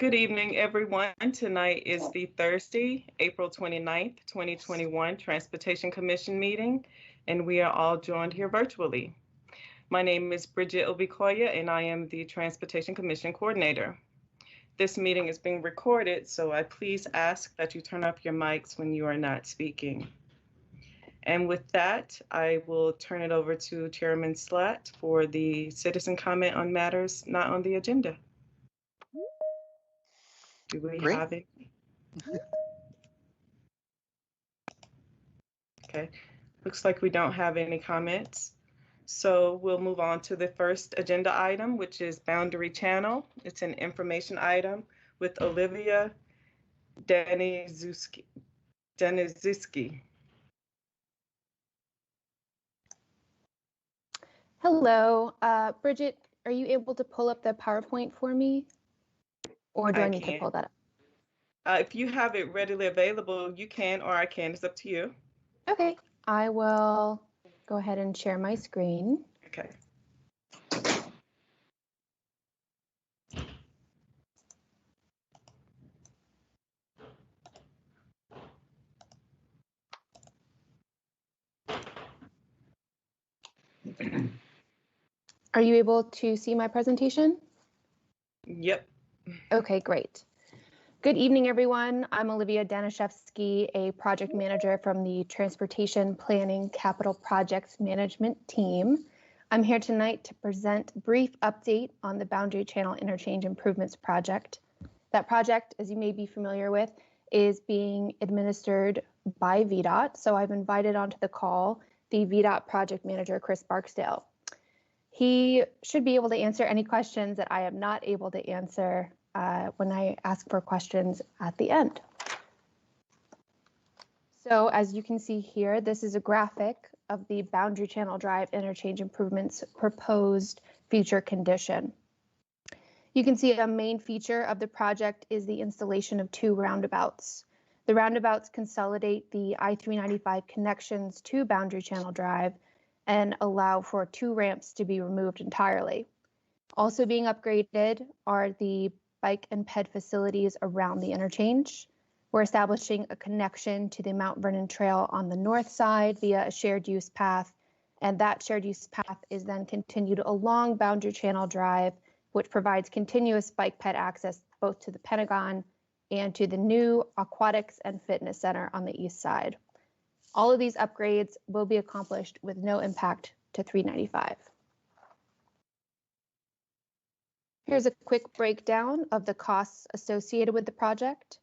Good evening, everyone. Tonight is the Thursday, April 29th, 2021 Transportation Commission meeting, and we are all joined here virtually. My name is Bridget Obikoya, and I am the Transportation Commission Coordinator. This meeting is being recorded, so I please ask that you turn up your mics when you are not speaking. And with that, I will turn it over to Chairman Slatt for the citizen comment on matters not on the agenda. Do we have it? Okay, looks like we don't have any comments. So we'll move on to the first agenda item, which is Boundary Channel. It's an information item with Olivia Daniszewski. Hello, Bridget, are you able to pull up the PowerPoint for me? Or do I need to pull that up? If you have it readily available, you can, or I can, it's up to you. Okay, I will go ahead and share my screen. Okay. Are you able to see my presentation? Yep. Okay, great. Good evening, everyone. I'm Olivia Daniszewski, a project manager from the Transportation Planning Capital Projects Management team. I'm here tonight to present a brief update on the Boundary Channel Interchange Improvements Project. That project, as you may be familiar with, is being administered by VDOT, so I've invited onto the call the VDOT project manager, Chris Barksdale. He should be able to answer any questions that I am not able to answer when I ask for questions at the end. So as you can see here, this is a graphic of the Boundary Channel Drive Interchange Improvements proposed future condition. You can see a main feature of the project is the installation of two roundabouts. The roundabouts consolidate the I-395 connections to Boundary Channel Drive and allow for two ramps to be removed entirely. Also being upgraded are the bike and ped facilities around the interchange. We're establishing a connection to the Mount Vernon Trail on the north side via a shared use path, and that shared use path is then continued along Boundary Channel Drive, which provides continuous bike ped access both to the Pentagon and to the new Aquatics and Fitness Center on the east side. All of these upgrades will be accomplished with no impact to 395. Here's a quick breakdown of the costs associated with the project.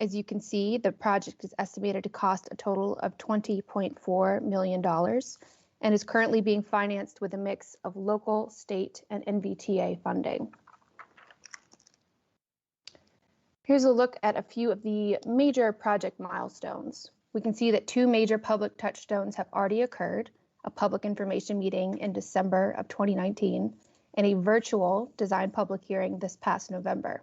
As you can see, the project is estimated to cost a total of $20.4 million and is currently being financed with a mix of local, state, and NVTA funding. Here's a look at a few of the major project milestones. We can see that two major public touchstones have already occurred, a public information meeting in December of 2019 and a virtual design public hearing this past November.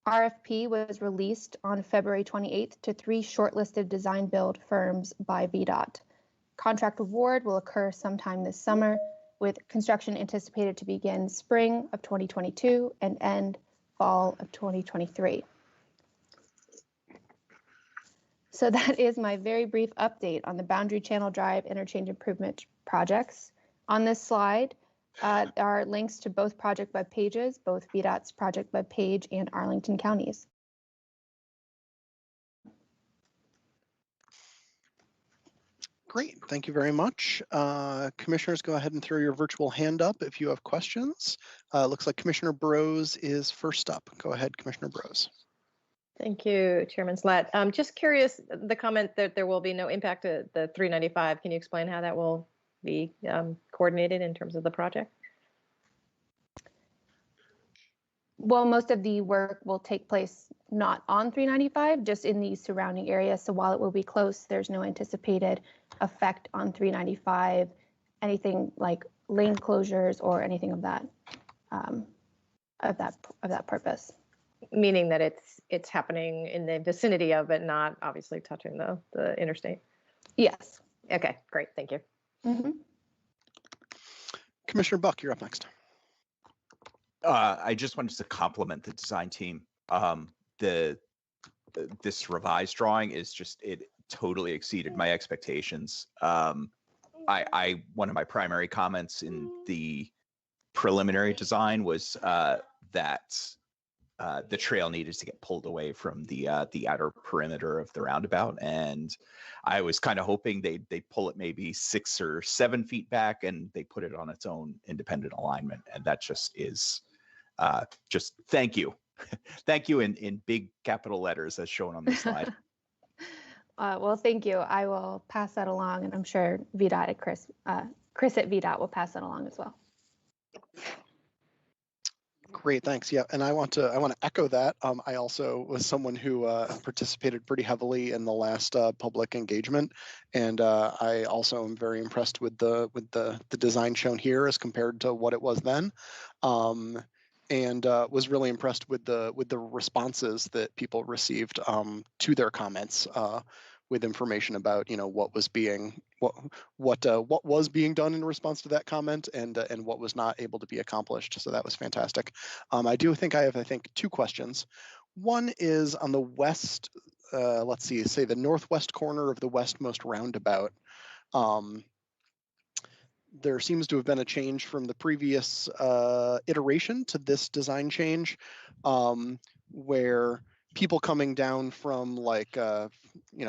RFP was released on February 28th to three shortlisted design build firms by VDOT. Contract award will occur sometime this summer, with construction anticipated to begin spring of 2022 and end fall of 2023. So that is my very brief update on the Boundary Channel Drive Interchange Improvement projects. On this slide are links to both project web pages, both VDOT's project web page and Arlington County's. Great, thank you very much. Commissioners, go ahead and throw your virtual hand up if you have questions. Looks like Commissioner Brose is first up. Go ahead, Commissioner Brose. Thank you, Chairman Slatt. I'm just curious, the comment that there will be no impact to the 395. Can you explain how that will be coordinated in terms of the project? Well, most of the work will take place not on 395, just in the surrounding area. So while it will be close, there's no anticipated effect on 395, anything like lane closures or anything of that purpose. Meaning that it's happening in the vicinity of it, not obviously touching the interstate? Yes. Okay, great, thank you. Mm-hmm. Commissioner Buck, you're up next. I just wanted to compliment the design team. This revised drawing is it totally exceeded my expectations. One of my primary comments in the preliminary design was that the trail needed to get pulled away from the outer perimeter of the roundabout, and I was kind of hoping they'd pull it maybe 6 or 7 feet back, and they put it on its own independent alignment, and that just is just thank you. Thank you in big capital letters as shown on this slide. Well, thank you. I will pass that along, and I'm sure VDOT at Chris at VDOT will pass that along as well. Great, thanks. Yeah, and I want to echo that. I also was someone who participated pretty heavily in the last public engagement, and I also am very impressed with the design shown here as compared to what it was then, and was really impressed with the responses that people received to their comments with information about what was being done in response to that comment and what was not able to be accomplished. So that was fantastic. I think I have 2 questions. One is on the west, let's see, say the northwest corner of the westmost roundabout. There seems to have been a change from the previous iteration to this design change, where people coming down from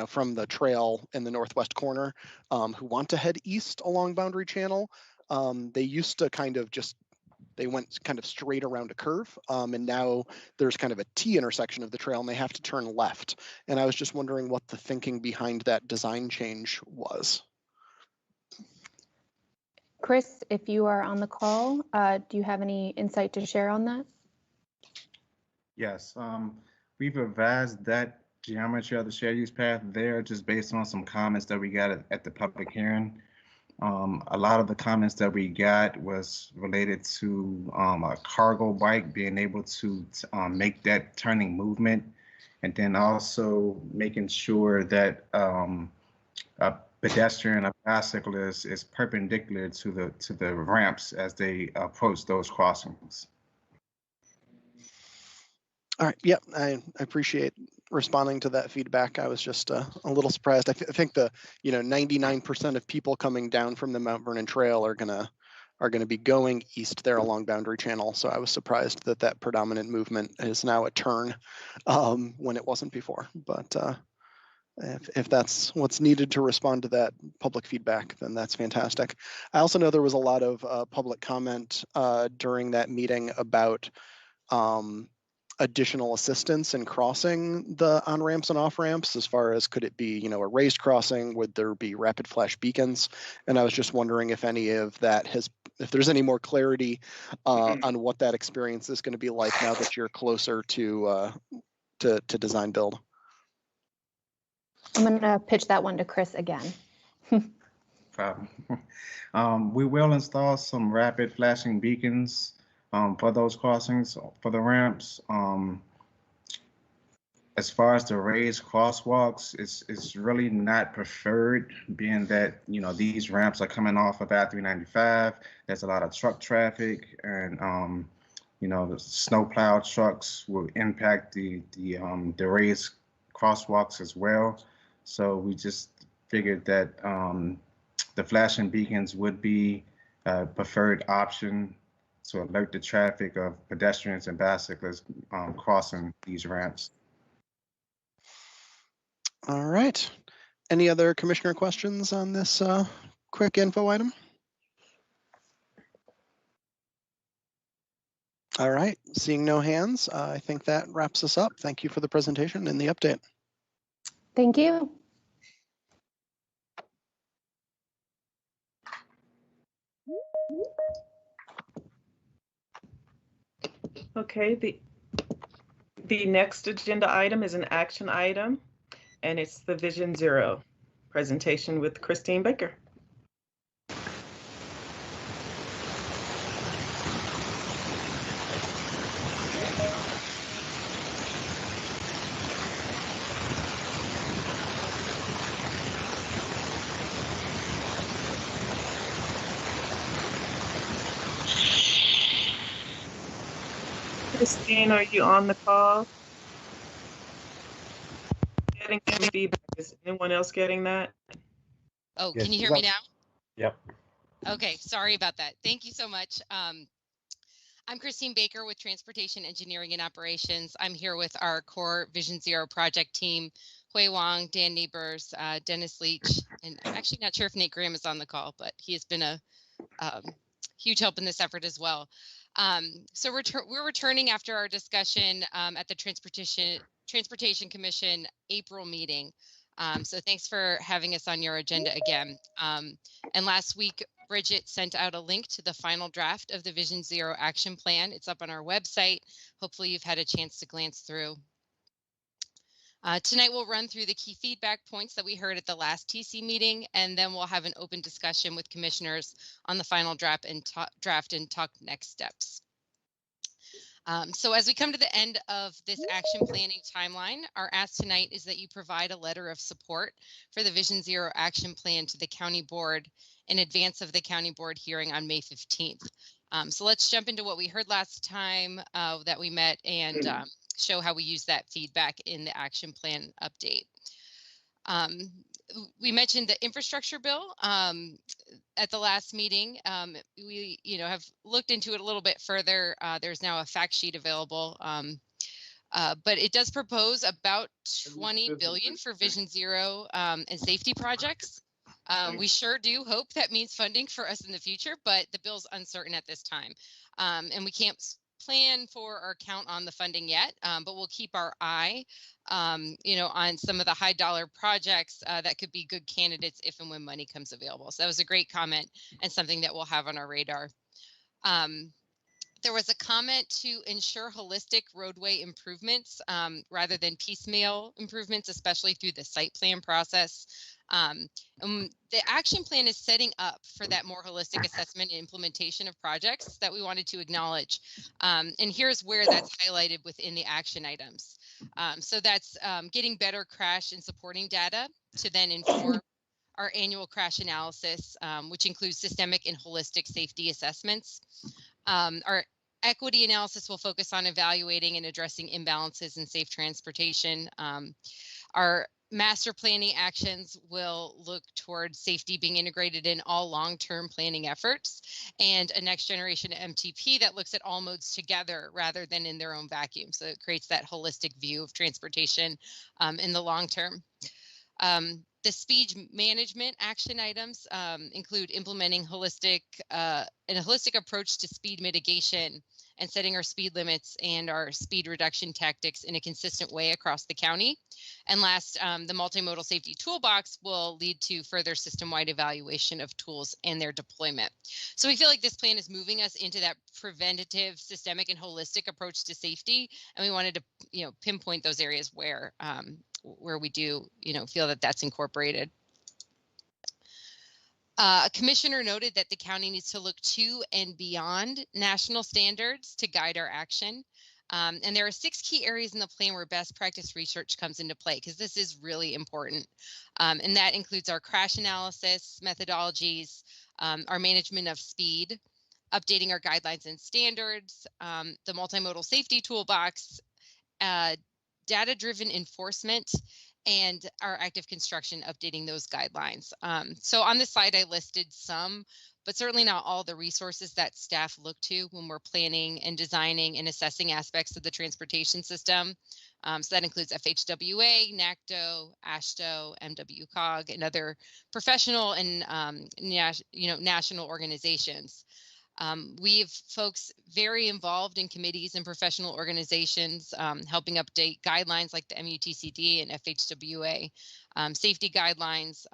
from the trail in the northwest corner who want to head east along Boundary Channel, they used to they went kind of straight around a curve, and now there's kind of a T intersection of the trail and they have to turn left. And I was just wondering what the thinking behind that design change was. Chris, if you are on the call, do you have any insight to share on that? Yes, we've revised that geometry of the shared use path there just based on some comments that we got at the public hearing. A lot of the comments that we got was related to a cargo bike being able to make that turning movement, and then also making sure that a pedestrian, a bicyclist is perpendicular to the ramps as they approach those crossings. All right. Yep. I appreciate responding to that feedback. I was just a little surprised. I think the 99% of people coming down from the Mount Vernon Trail are gonna be going east there along Boundary Channel. So I was surprised that predominant movement is now a turn when it wasn't before. But if that's what's needed to respond to that public feedback, then that's fantastic. I also know there was a lot of public comment during that meeting about additional assistance in crossing the on-ramps and off-ramps, as far as could it be, a raised crossing? Would there be rapid flash beacons? And I was just wondering if any of that if there's any more clarity on what that experience is going to be like now that you're closer to design build. I'm going to pitch that one to Chris again. Problem. We will install some rapid flashing beacons for those crossings, for the ramps. As far as the raised crosswalks, it's really not preferred, being that these ramps are coming off of I-395. There's a lot of truck traffic, and the snowplow trucks will impact the raised crosswalks as well. So we just figured that the flashing beacons would be a preferred option to alert the traffic of pedestrians and bicyclists crossing these ramps. All right. Any other commissioner questions on this quick info item? All right. Seeing no hands, I think that wraps us up. Thank you for the presentation and the update. Thank you. Okay, the next agenda item is an action item, and it's the Vision Zero presentation with Christine Baker. Christine, are you on the call? Getting any feedback? Is anyone else getting that? Oh, Yes, can you hear she's me now? Yep. Okay, sorry about that. Thank you so much. I'm Christine Baker with Transportation Engineering and Operations. I'm here with our core Vision Zero project team, Hui Wang, Dan Niebers, Dennis Leach, and I'm actually not sure if Nate Graham is on the call, but he has been a huge help in this effort as well. So we're returning after our discussion at the Transportation Commission April meeting. So thanks for having us on your agenda again. And last week, Bridget sent out a link to the final draft of the Vision Zero action plan. It's up on our website. Hopefully you've had a chance to glance through. Tonight we'll run through the key feedback points that we heard at the last TC meeting, and then we'll have an open discussion with commissioners on the final draft and talk next steps. So as we come to the end of this action planning timeline, our ask tonight is that you provide a letter of support for the Vision Zero action plan to the county board in advance of the county board hearing on May 15th. So let's jump into what we heard last time that we met and show how we use that feedback in the action plan update. We mentioned the infrastructure bill at the last meeting. We have looked into it a little bit further. There's now a fact sheet available, but it does propose about $20 billion for Vision Zero and safety projects. We sure do hope that means funding for us in the future, but the bill's uncertain at this time, and we can't plan for or count on the funding yet, but we'll keep our eye on some of the high dollar projects that could be good candidates if and when money comes available. So that was a great comment and something that we'll have on our radar. There was a comment to ensure holistic roadway improvements rather than piecemeal improvements, especially through the site plan process. The action plan is setting up for that more holistic assessment and implementation of projects that we wanted to acknowledge. And here's where that's highlighted within the action items. So that's getting better crash and supporting data to then inform our annual crash analysis, which includes systemic and holistic safety assessments. Our equity analysis will focus on evaluating and addressing imbalances in safe transportation. Our master planning actions will look towards safety being integrated in all long-term planning efforts, and a next generation MTP that looks at all modes together rather than in their own vacuum. So it creates that holistic view of transportation in the long term. The speed management action items include implementing a holistic approach to speed mitigation and setting our speed limits and our speed reduction tactics in a consistent way across the county. And last, the multimodal safety toolbox will lead to further system-wide evaluation of tools and their deployment. So we feel like this plan is moving us into that preventative, systemic, and holistic approach to safety, and we wanted to, pinpoint those areas where we do, feel that that's incorporated. A commissioner noted that the county needs to look to and beyond national standards to guide our action. And there are 6 key areas in the plan where best practice research comes into play, because this is really important. And that includes our crash analysis methodologies, our management of speed, updating our guidelines and standards, the multimodal safety toolbox, data-driven enforcement, and our active construction, updating those guidelines. So on this slide, I listed some, but certainly not all the resources that staff look to when we're planning and designing and assessing aspects of the transportation system. So that includes FHWA, NACDO, AASHTO, MWCOG, and other professional and national organizations. We have folks very involved in committees and professional organizations, helping update guidelines like the MUTCD and FHWA, safety guidelines.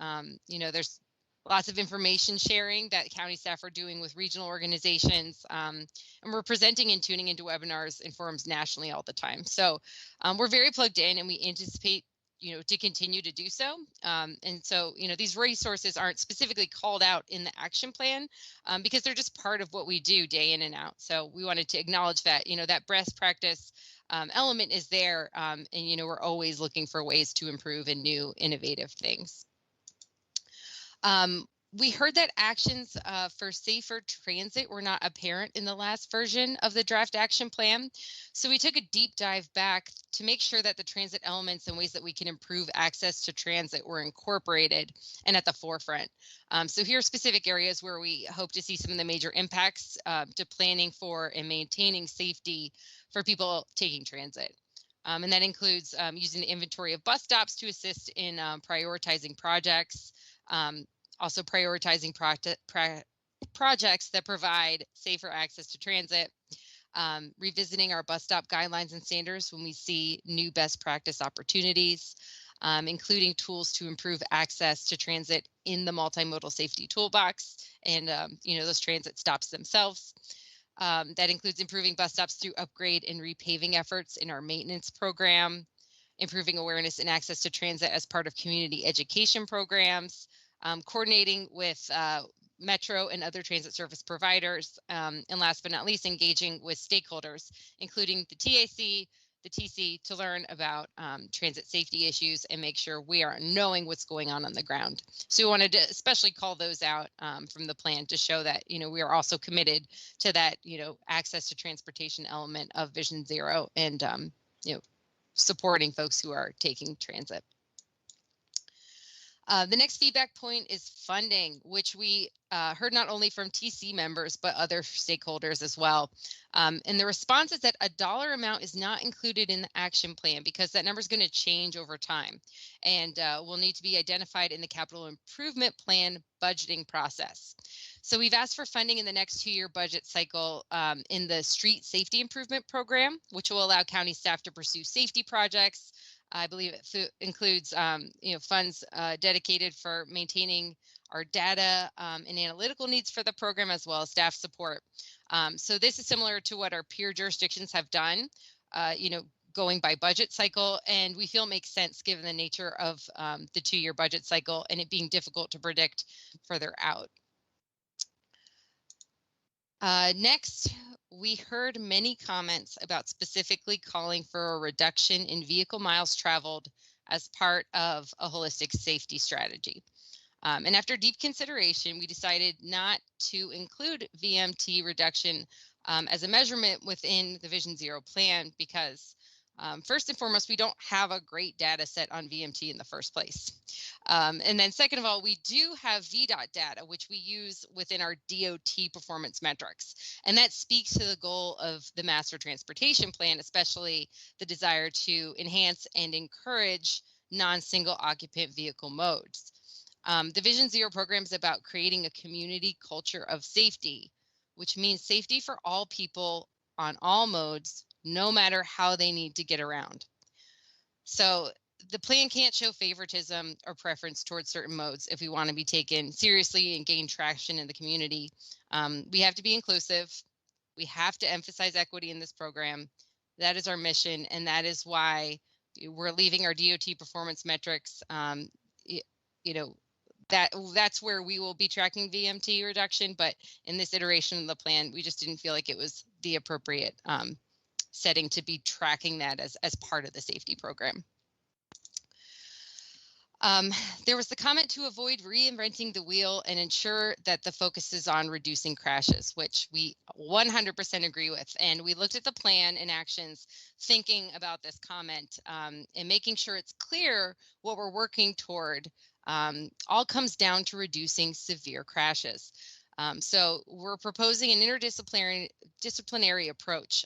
There's lots of information sharing that county staff are doing with regional organizations, and we're presenting and tuning into webinars and forums nationally all the time. So we're very plugged in, and we anticipate to continue to do so. And so, these resources aren't specifically called out in the action plan because they're just part of what we do day in and out. So we wanted to acknowledge that, that best practice element is there. And, we're always looking for ways to improve and new innovative things. We heard that actions for safer transit were not apparent in the last version of the draft action plan. So we took a deep dive back to make sure that the transit elements and ways that we can improve access to transit were incorporated and at the forefront. So here are specific areas where we hope to see some of the major impacts to planning for and maintaining safety for people taking transit. And that includes using the inventory of bus stops to assist in prioritizing projects, also prioritizing projects that provide safer access to transit, revisiting our bus stop guidelines and standards when we see new best practice opportunities, including tools to improve access to transit in the multimodal safety toolbox and those transit stops themselves. That includes improving bus stops through upgrade and repaving efforts in our maintenance program, improving awareness and access to transit as part of community education programs, coordinating with Metro and other transit service providers, and last but not least, engaging with stakeholders, including the TAC, the TC, to learn about transit safety issues and make sure we are knowing what's going on the ground. So we wanted to especially call those out from the plan to show that, we are also committed to that, access to transportation element of Vision Zero and, supporting folks who are taking transit. The next feedback point is funding, which we heard not only from TC members, but other stakeholders as well. And the response is that a dollar amount is not included in the action plan because that number is going to change over time and will need to be identified in the capital improvement plan budgeting process. So we've asked for funding in the next 2-year budget cycle in the street safety improvement program, which will allow county staff to pursue safety projects. I believe it includes, funds dedicated for maintaining our data and analytical needs for the program, as well as staff support. So this is similar to what our peer jurisdictions have done, going by budget cycle, and we feel makes sense given the nature of the 2-year budget cycle and it being difficult to predict further out. Next, we heard many comments about specifically calling for a reduction in vehicle miles traveled as part of a holistic safety strategy. And after deep consideration, we decided not to include VMT reduction as a measurement within the Vision Zero plan because first and foremost, we don't have a great data set on VMT in the first place. And then second of all, we do have VDOT data, which we use within our DOT performance metrics. And that speaks to the goal of the master transportation plan, especially the desire to enhance and encourage non-single occupant vehicle modes. The Vision Zero program is about creating a community culture of safety, which means safety for all people on all modes, no matter how they need to get around. So the plan can't show favoritism or preference towards certain modes if we want to be taken seriously and gain traction in the community. We have to be inclusive. We have to emphasize equity in this program. That is our mission, and that is why we're leaving our DOT performance metrics. That's where we will be tracking VMT reduction, but in this iteration of the plan, we just didn't feel like it was the appropriate setting to be tracking that as part of the safety program. There was the comment to avoid reinventing the wheel and ensure that the focus is on reducing crashes, which we 100% agree with. And we looked at the plan and actions thinking about this comment and making sure it's clear what we're working toward all comes down to reducing severe crashes. So we're proposing an interdisciplinary approach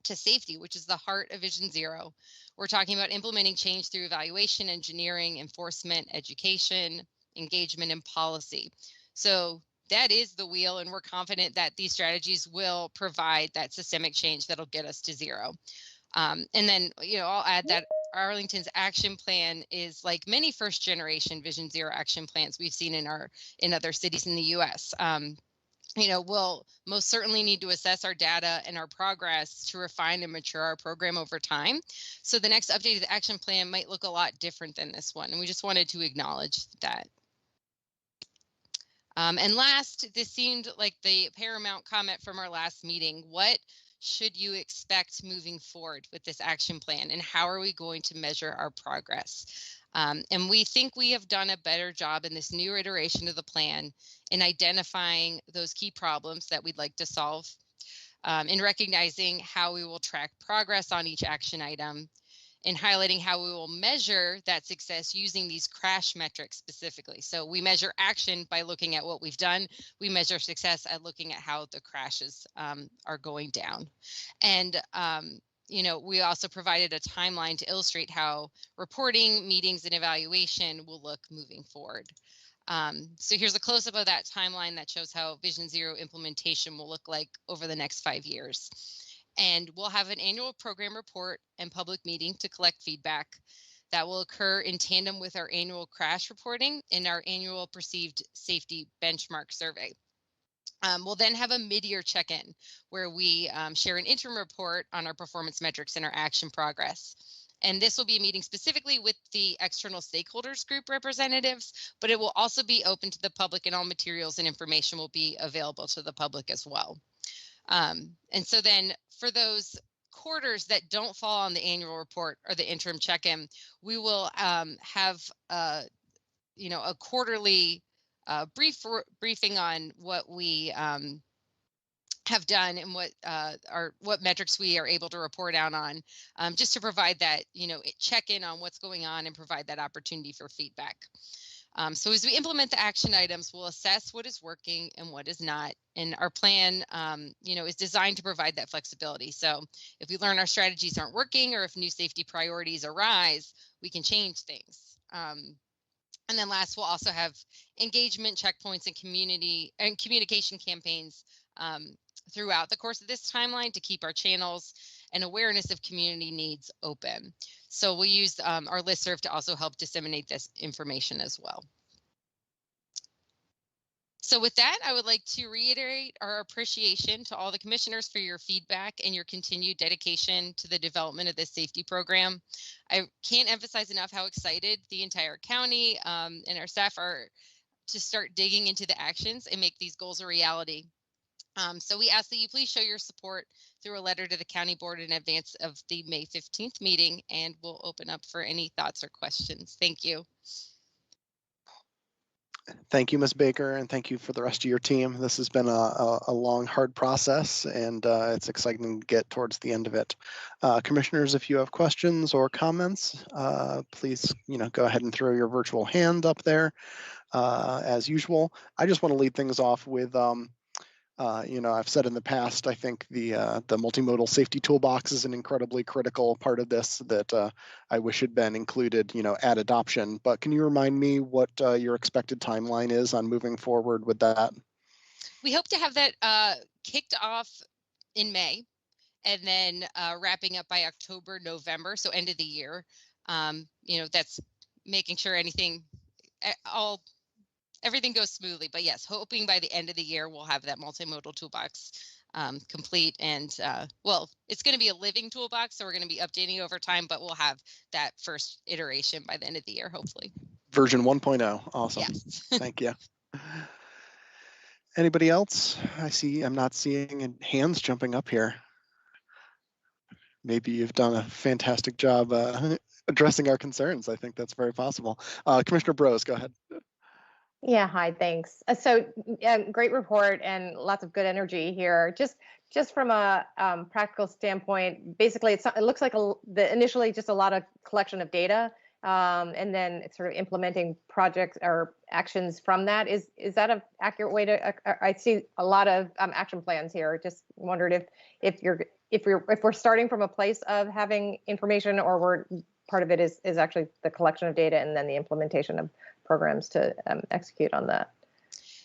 to safety, which is the heart of Vision Zero. We're talking about implementing change through evaluation, engineering, enforcement, education, engagement, and policy. So that is the wheel, and we're confident that these strategies will provide that systemic change that'll get us to zero. And then, I'll add that Arlington's action plan is like many first-generation Vision Zero action plans we've seen in other cities in the U.S. We'll most certainly need to assess our data and our progress to refine and mature our program over time. So the next updated action plan might look a lot different than this one, and we just wanted to acknowledge that. And last, this seemed like the paramount comment from our last meeting. What should you expect moving forward with this action plan, and how are we going to measure our progress? And we think we have done a better job in this new iteration of the plan in identifying those key problems that we'd like to solve, in recognizing how we will track progress on each action item, in highlighting how we will measure that success using these crash metrics specifically. So we measure action by looking at what we've done. We measure success at looking at how the crashes are going down. And we also provided a timeline to illustrate how reporting, meetings, and evaluation will look moving forward. So here's a close-up of that timeline that shows how Vision Zero implementation will look like over the next 5 years. And we'll have an annual program report and public meeting to collect feedback that will occur in tandem with our annual crash reporting and our annual perceived safety benchmark survey. We'll then have a mid-year check-in where we share an interim report on our performance metrics and our action progress. And this will be a meeting specifically with the external stakeholders group representatives, but it will also be open to the public, and all materials and information will be available to the public as well. And so then for those quarters that don't fall on the annual report or the interim check-in, we will have a quarterly briefing on what we have done and what metrics we are able to report out on, just to provide that check in on what's going on and provide that opportunity for feedback. So as we implement the action items, we'll assess what is working and what is not. And our plan, is designed to provide that flexibility. So if we learn our strategies aren't working, or if new safety priorities arise, we can change things. And then last, we'll also have engagement checkpoints and communication campaigns throughout the course of this timeline to keep our channels and awareness of community needs open. So we'll use our listserv to also help disseminate this information as well. So with that, I would like to reiterate our appreciation to all the commissioners for your feedback and your continued dedication to the development of this safety program. I can't emphasize enough how excited the entire county and our staff are to start digging into the actions and make these goals a reality. So we ask that you please show your support through a letter to the county board in advance of the May 15th meeting, and we'll open up for any thoughts or questions. Thank you. Thank you, Ms. Baker, and thank you for the rest of your team. This has been a long, hard process, and it's exciting to get towards the end of it. Commissioners, if you have questions or comments, please, go ahead and throw your virtual hand up there. As usual, I just want to lead things off with, I've said in the past, I think the multimodal safety toolbox is an incredibly critical part of this that I wish had been included, at adoption. But can you remind me what your expected timeline is on moving forward with that? We hope to have that kicked off in May, and then wrapping up by October, November, so end of the year. That's making sure everything goes smoothly. But yes, hoping by the end of the year we'll have that multimodal toolbox complete. And it's going to be a living toolbox, so we're going to be updating over time, but we'll have that first iteration by the end of the year, hopefully. Version 1.0. Awesome. Yes. Thank you. Anybody else? I'm not seeing hands jumping up here. Maybe you've done a fantastic job addressing our concerns. I think that's very possible. Commissioner Brose, go ahead. Yeah, hi, thanks. So great report and lots of good energy here. Just from a practical standpoint, basically it looks like initially just a lot of collection of data, and then it's sort of implementing projects or actions from that. Is that an accurate way to? I see a lot of action plans here. Just wondered if we're starting from a place of having information, or part of it is actually the collection of data and then the implementation of programs to execute on that.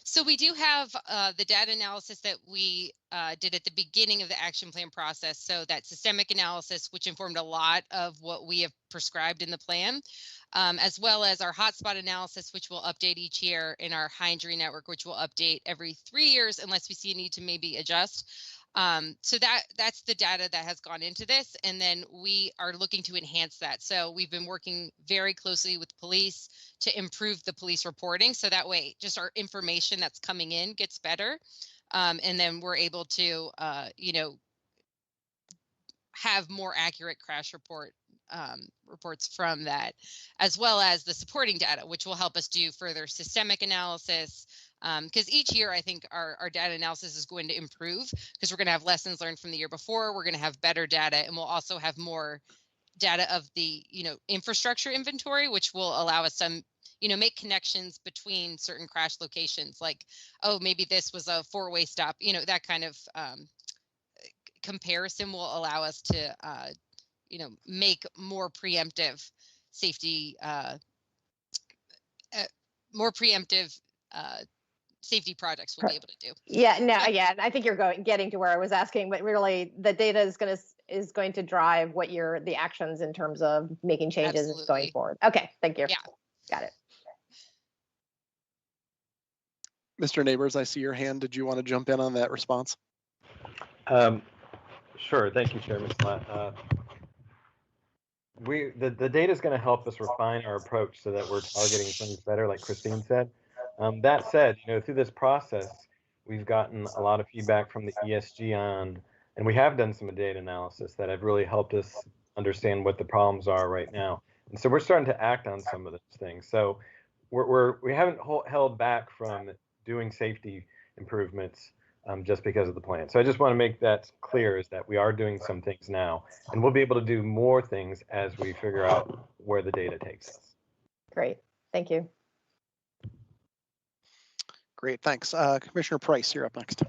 So we do have the data analysis that we did at the beginning of the action plan process. So that systemic analysis, which informed a lot of what we have prescribed in the plan, as well as our hotspot analysis, which will update each year, in our high injury network, which will update every 3 years unless we see a need to maybe adjust. So that's the data that has gone into this, and then we are looking to enhance that. So we've been working very closely with police to improve the police reporting, so that way just our information that's coming in gets better, and then we're able to have more accurate crash report reports from that, as well as the supporting data, which will help us do further systemic analysis. Because each year, I think our data analysis is going to improve because we're going to have lessons learned from the year before. We're going to have better data, and we'll also have more data of the infrastructure inventory, which will allow us to make connections between certain crash locations, like, oh, maybe this was a four-way stop. That kind of comparison will allow us to make more preemptive safety safety projects we'll be able to do. Yeah, no, yeah, I think you're getting to where I was asking, but really the data is going to drive what the actions in terms of making changes Absolutely. going forward. Okay, thank you. Yeah, got it. Mr. Neighbors, I see your hand. Did you want to jump in on that response? Sure. Thank you, Chairman Slatt. The data is going to help us refine our approach so that we're targeting things better, like Christine said. That said, through this process, we've gotten a lot of feedback from the ESG and we have done some data analysis that have really helped us understand what the problems are right now. And so we're starting to act on some of those things. So we haven't held back from doing safety improvements just because of the plan. So I just want to make that clear, is that we are doing some things now, and we'll be able to do more things as we figure out where the data takes us. Great, thank you. Great, thanks. Commissioner Price, you're up next.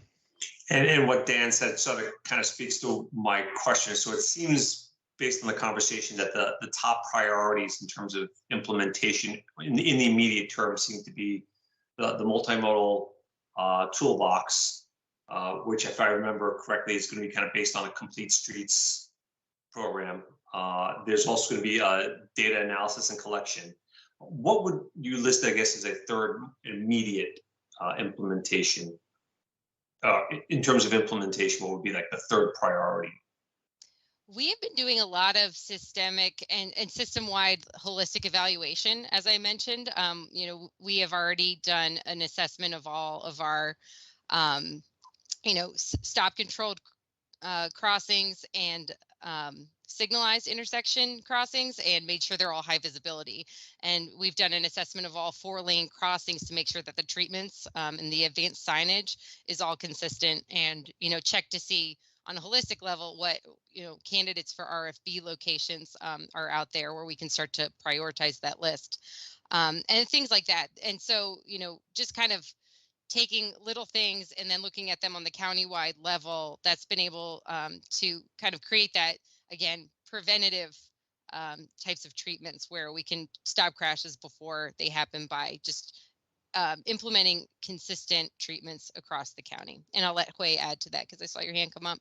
And what Dan said sort of kind of speaks to my question. So it seems, based on the conversation, that the top priorities in terms of implementation in the immediate term seem to be the multimodal toolbox, which, if I remember correctly, is going to be kind of based on a complete streets program. There's also going to be data analysis and collection. What would you list, I guess, as a third immediate implementation? In terms of implementation, what would be like the third priority? We have been doing a lot of systemic and system-wide holistic evaluation. As I mentioned, we have already done an assessment of all of our, stop controlled crossings and signalized intersection crossings, and made sure they're all high visibility. And we've done an assessment of all 4-lane crossings to make sure that the treatments and the advanced signage is all consistent, and check to see on a holistic level what candidates for RFB locations are out there, where we can start to prioritize that list and things like that. And so just kind of taking little things and then looking at them on the countywide level, that's been able to kind of create that, again, preventative types of treatments where we can stop crashes before they happen by just implementing consistent treatments across the county. And I'll let Hui add to that because I saw your hand come up.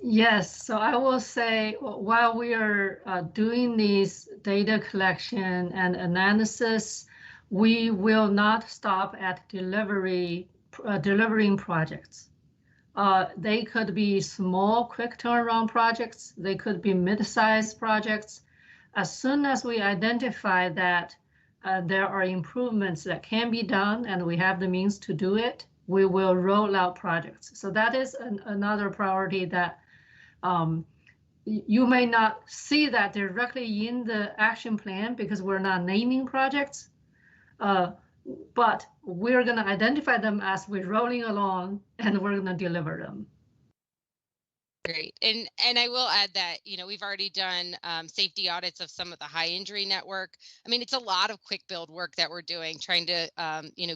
Yes, so I will say, while we are doing these data collection and analysis, we will not stop at delivering projects. They could be small, quick turnaround projects. They could be mid-sized projects. As soon as we identify that there are improvements that can be done and we have the means to do it, we will roll out projects. So that is another priority that you may not see that directly in the action plan because we're not naming projects, but we're going to identify them as we're rolling along and we're going to deliver them. Great. And I will add that, we've already done safety audits of some of the high injury network. I mean, it's a lot of quick build work that we're doing, trying to,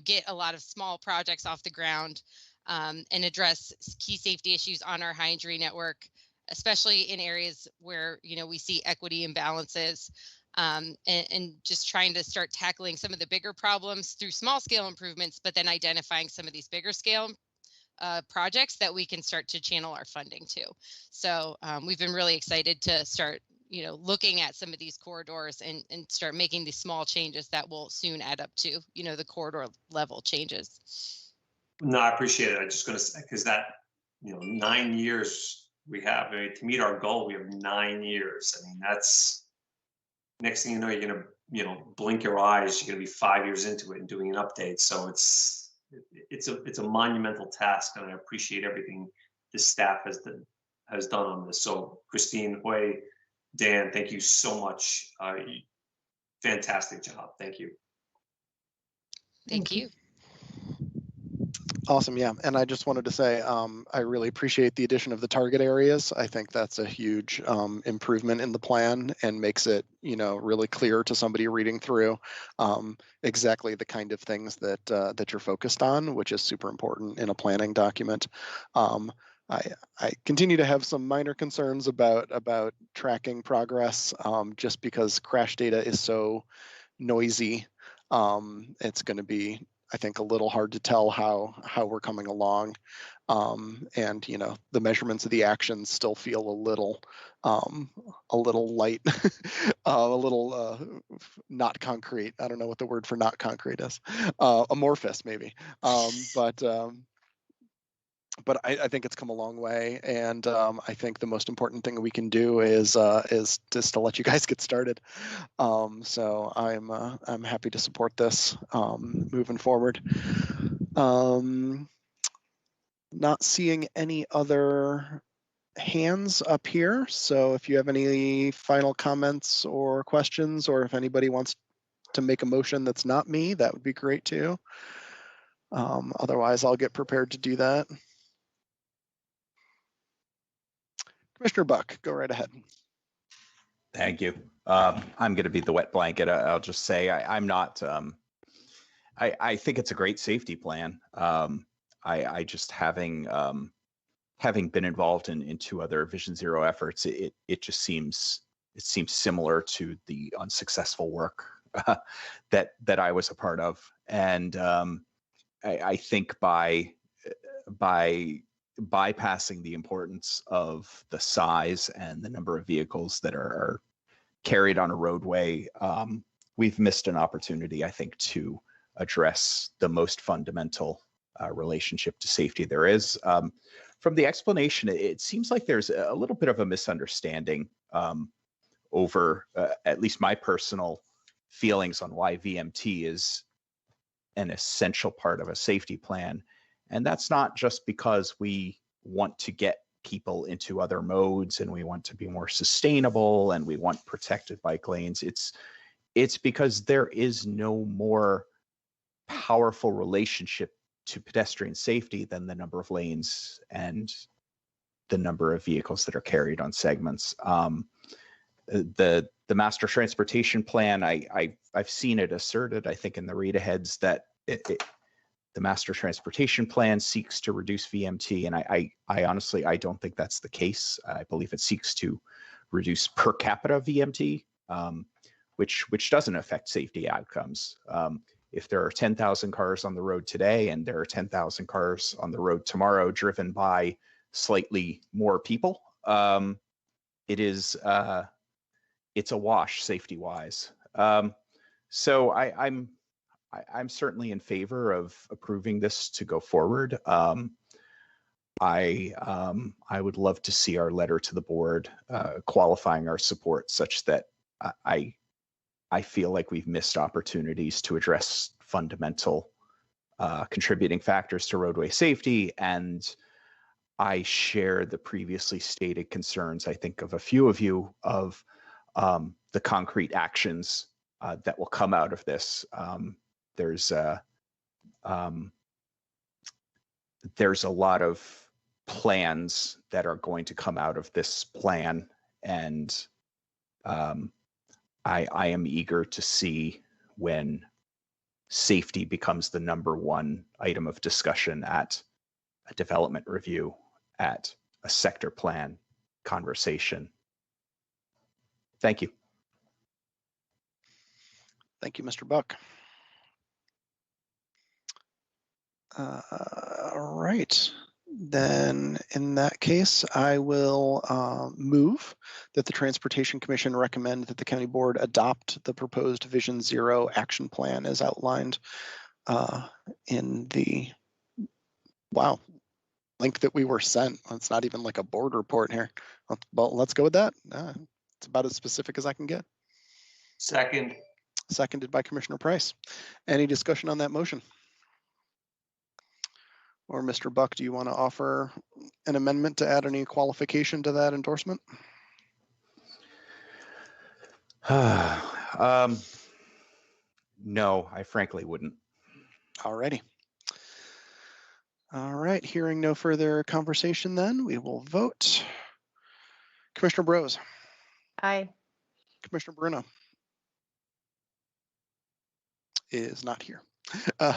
get a lot of small projects off the ground and address key safety issues on our high injury network, especially in areas where, we see equity imbalances, and just trying to start tackling some of the bigger problems through small scale improvements, but then identifying some of these bigger scale projects that we can start to channel our funding to. So we've been really excited to start, looking at some of these corridors and start making these small changes that will soon add up to, the corridor level changes. No, I appreciate it. I'm just going to say, because that, 9 years we have, to meet our goal, we have 9 years. I mean, that's, next thing you know, you're going to, blink your eyes, you're going to be 5 years into it and doing an update. So it's a monumental task, and I appreciate everything this staff has has done on this. So Christine, Hui, Dan, thank you so much. Fantastic job. Thank you. Thank you. Awesome, yeah. And I just wanted to say, I really appreciate the addition of the target areas. I think that's a huge improvement in the plan and makes it, really clear to somebody reading through exactly the kind of things that that you're focused on, which is super important in a planning document. I continue to have some minor concerns about tracking progress, just because crash data is so noisy. It's going to be, I think, a little hard to tell how we're coming along, and the measurements of the actions still feel a little light, a little not concrete. I don't know what the word for not concrete is. Amorphous maybe, but I think it's come a long way, and I think the most important thing we can do is just to let you guys get started. So I'm happy to support this moving forward. Not seeing any other hands up here, so if you have any final comments or questions, or if anybody wants to make a motion that's not me, that would be great too. Otherwise, I'll get prepared to do that. Commissioner Buck, go right ahead. Thank you. I'm going to be the wet blanket. I'll just say I'm not. I think it's a great safety plan. I just having been involved in two other Vision Zero efforts, it just seems similar to the unsuccessful work that I was a part of, and I think by bypassing the importance of the size and the number of vehicles that are carried on a roadway, we've missed an opportunity, I think, to address the most fundamental relationship to safety there is. From the explanation, it seems like there's a little bit of a misunderstanding over at least my personal feelings on why VMT is an essential part of a safety plan. And that's not just because we want to get people into other modes and we want to be more sustainable and we want protected bike lanes. It's because there is no more powerful relationship to pedestrian safety than the number of lanes and the number of vehicles that are carried on segments. The master transportation plan, I've seen it asserted, I think, in the read aheads that the master transportation plan seeks to reduce VMT, and I honestly, I don't think that's the case. I believe it seeks to reduce per capita VMT, which doesn't affect safety outcomes. If there are 10,000 cars on the road today and there are 10,000 cars on the road tomorrow driven by slightly more people, it's a wash safety wise. So I'm certainly in favor of approving this to go forward. I would love to see our letter to the board qualifying our support such that I feel like we've missed opportunities to address fundamental contributing factors to roadway safety. And I share the previously stated concerns, I think, of a few of you of the concrete actions that will come out of this. There's a lot of plans that are going to come out of this plan, and I am eager to see when safety becomes the number one item of discussion at a development review, at a sector plan conversation. Thank you. Thank you, Mr. Buck. All right, then in that case, I will move that the Transportation Commission recommend that the County Board adopt the proposed Vision Zero action plan as outlined in the, wow, link that we were sent. It's not even like a board report here. Well, let's go with that. It's about as specific as I can get. Second. Seconded by Commissioner Price. Any discussion on that motion? Or Mr. Buck, do you want to offer an amendment to add any qualification to that endorsement? No, I frankly wouldn't. Alrighty. All right, hearing no further conversation then, we will vote. Commissioner Brose. Aye. Commissioner Bruno is not here.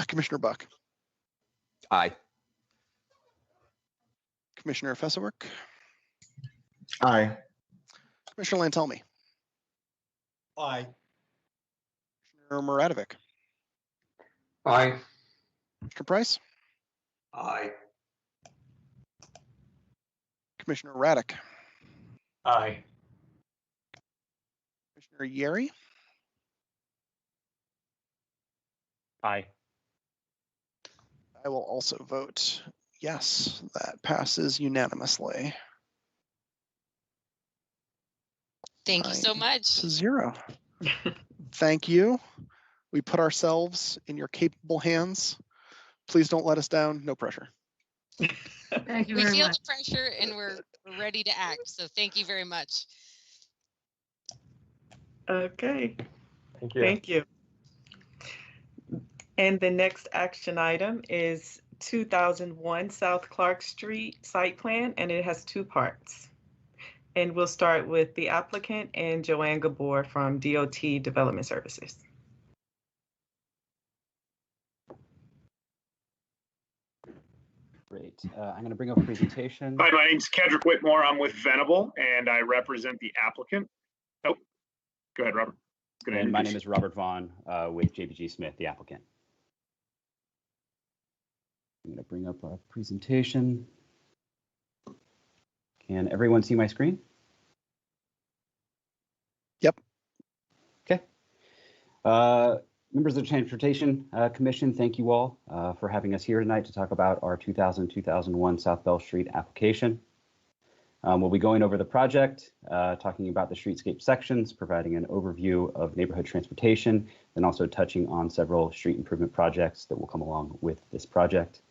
Commissioner Buck. Aye. Commissioner Fesselwerk. Aye. Commissioner Lantelmi. Aye. Commissioner Muradovic. Aye. Commissioner Price. Aye. Commissioner Raddick. Aye. Commissioner Yeri. Aye. I will also vote yes. That passes unanimously. Thank you so much. 9-0. Thank you. We put ourselves in your capable hands. Please don't let us down. No pressure. Thank you We very feel much. the pressure and we're ready to act. So thank you very much. Okay, Thank you. thank you. And the next action item is 2001 South Clark Street site plan, and it has two parts. And we'll start with the applicant and Joanne Gabor from DOT Development Services. Great. I'm going to bring up a presentation. Hi, my name's Kedrick Whitmore. I'm with Venable, and I represent the applicant. Oh, go ahead, Robert. And my name is Robert Vaughn with JBG Smith, the applicant. I'm going to bring up a presentation. Can everyone see my screen? Yep. Okay. Members of the Transportation Commission, thank you all for having us here tonight to talk about our 2000-2001 South Bell Street application. We'll be going over the project, talking about the streetscape sections, providing an overview of neighborhood transportation, and also touching on several street improvement projects that will come along with this project.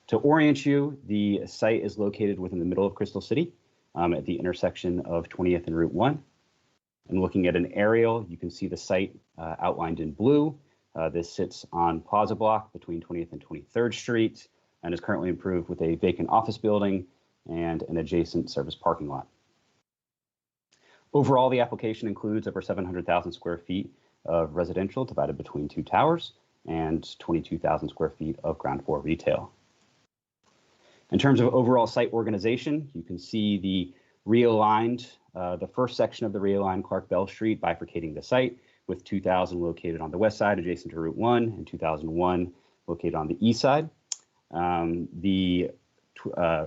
To orient you, the site is located within the middle of Crystal City at the intersection of 20th and Route 1. And looking at an aerial, you can see the site outlined in blue. This sits on Plaza block between 20th and 23rd Street and is currently improved with a vacant office building and an adjacent service parking lot. Overall, the application includes over 700,000 square feet of residential divided between two towers and 22,000 square feet of ground floor retail. In terms of overall site organization, you can see the realigned, the first section of the realigned Clark Bell Street bifurcating the site, with 2000 located on the west side adjacent to Route 1 and 2001 located on the east side. The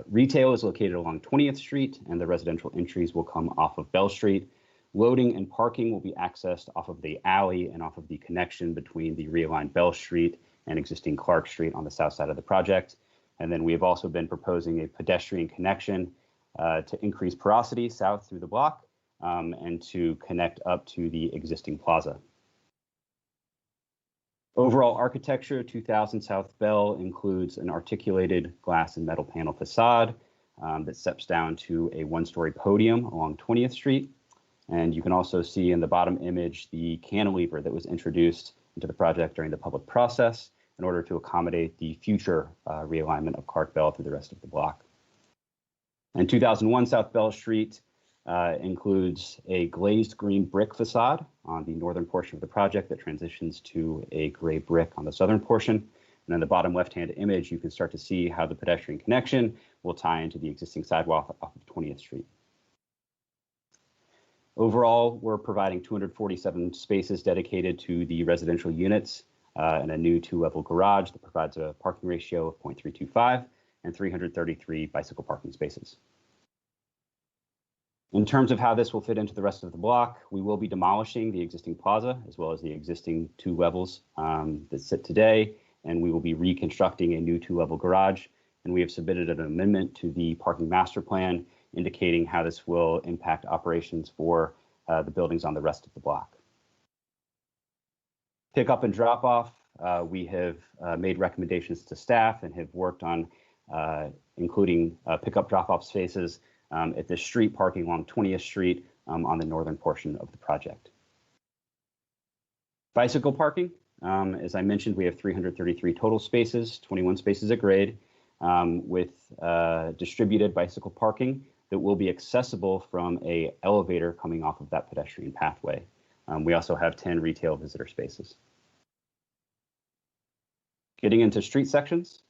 retail is located along 20th Street, and the residential entries will come off of Bell Street. Loading and parking will be accessed off of the alley and off of the connection between the realigned Bell Street and existing Clark Street on the south side of the project. And then we have also been proposing a pedestrian connection to increase porosity south through the block and to connect up to the existing plaza. Overall architecture, 2000 South Bell includes an articulated glass and metal panel facade that steps down to a one-story podium along 20th Street. And you can also see in the bottom image the cantilever that was introduced into the project during the public process in order to accommodate the future realignment of Clark Bell through the rest of the block. And 2001 South Bell Street includes a glazed green brick facade on the northern portion of the project that transitions to a gray brick on the southern portion. And in the bottom left-hand image, you can start to see how the pedestrian connection will tie into the existing sidewalk off of 20th Street. Overall, we're providing 247 spaces dedicated to the residential units and a new two-level garage that provides a parking ratio of 0.325 and 333 bicycle parking spaces. In terms of how this will fit into the rest of the block, we will be demolishing the existing plaza as well as the existing two levels that sit today, and we will be reconstructing a new two-level garage. And we have submitted an amendment to the parking master plan indicating how this will impact operations for the buildings on the rest of the block. Pick up and drop off, we have made recommendations to staff and have worked on including pickup drop-off spaces at the street parking along 20th Street on the northern portion of the project. Bicycle parking, as I mentioned, we have 333 total spaces, 21 spaces at grade, with distributed bicycle parking that will be accessible from an elevator coming off of that pedestrian pathway. We also have 10 retail visitor spaces. Getting into street sections.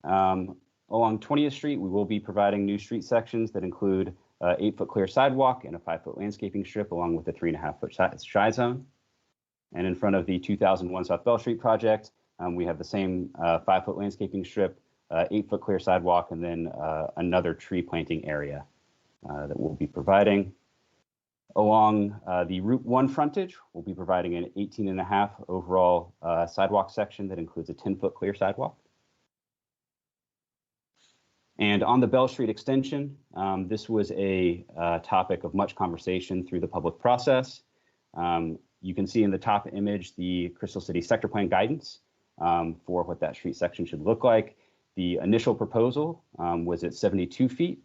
Along 20th Street, we will be providing new street sections that include 8-foot clear sidewalk and a 5-foot landscaping strip along with a 3.5-foot shy zone. And in front of the 2001 South Bell Street project, we have the same 5-foot landscaping strip, 8-foot clear sidewalk, and then another tree planting area that we'll be providing. Along the Route 1 frontage, we'll be providing an 18.5 overall sidewalk section that includes a 10-foot clear sidewalk. And on the Bell Street extension, this was a topic of much conversation through the public process. You can see in the top image the Crystal City sector plan guidance for what that street section should look like. The initial proposal was at 72 feet,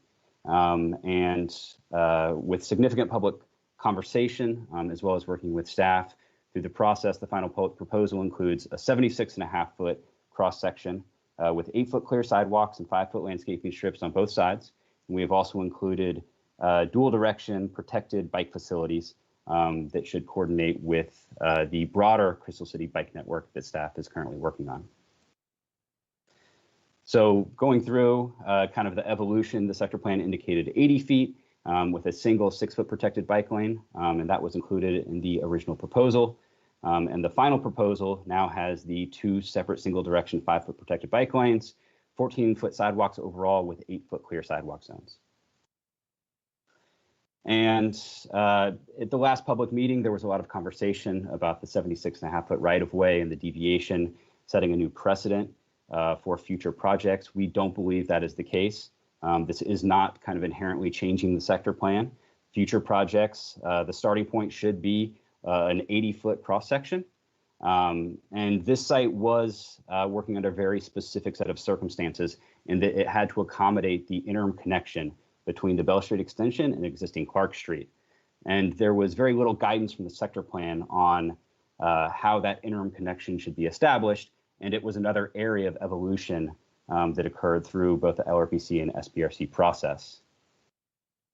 and with significant public conversation, as well as working with staff through the process, the final proposal includes a 76.5-foot cross section with 8-foot clear sidewalks and 5-foot landscaping strips on both sides. And we have also included dual direction protected bike facilities that should coordinate with the broader Crystal City bike network that staff is currently working on. So going through kind of the evolution, the sector plan indicated 80 feet with a single 6-foot protected bike lane, and that was included in the original proposal. And the final proposal now has the 2 separate single direction 5-foot protected bike lanes, 14-foot sidewalks overall with 8-foot clear sidewalk zones. And at the last public meeting, there was a lot of conversation about the 76.5-foot right-of-way and the deviation, setting a new precedent for future projects. We don't believe that is the case. This is not kind of inherently changing the sector plan. Future projects, the starting point should be an 80-foot cross-section. And this site was working under a very specific set of circumstances in that it had to accommodate the interim connection between the Bell Street extension and existing Clark Street. And there was very little guidance from the sector plan on how that interim connection should be established. And it was another area of evolution that occurred through both the LRPC and SBRC process.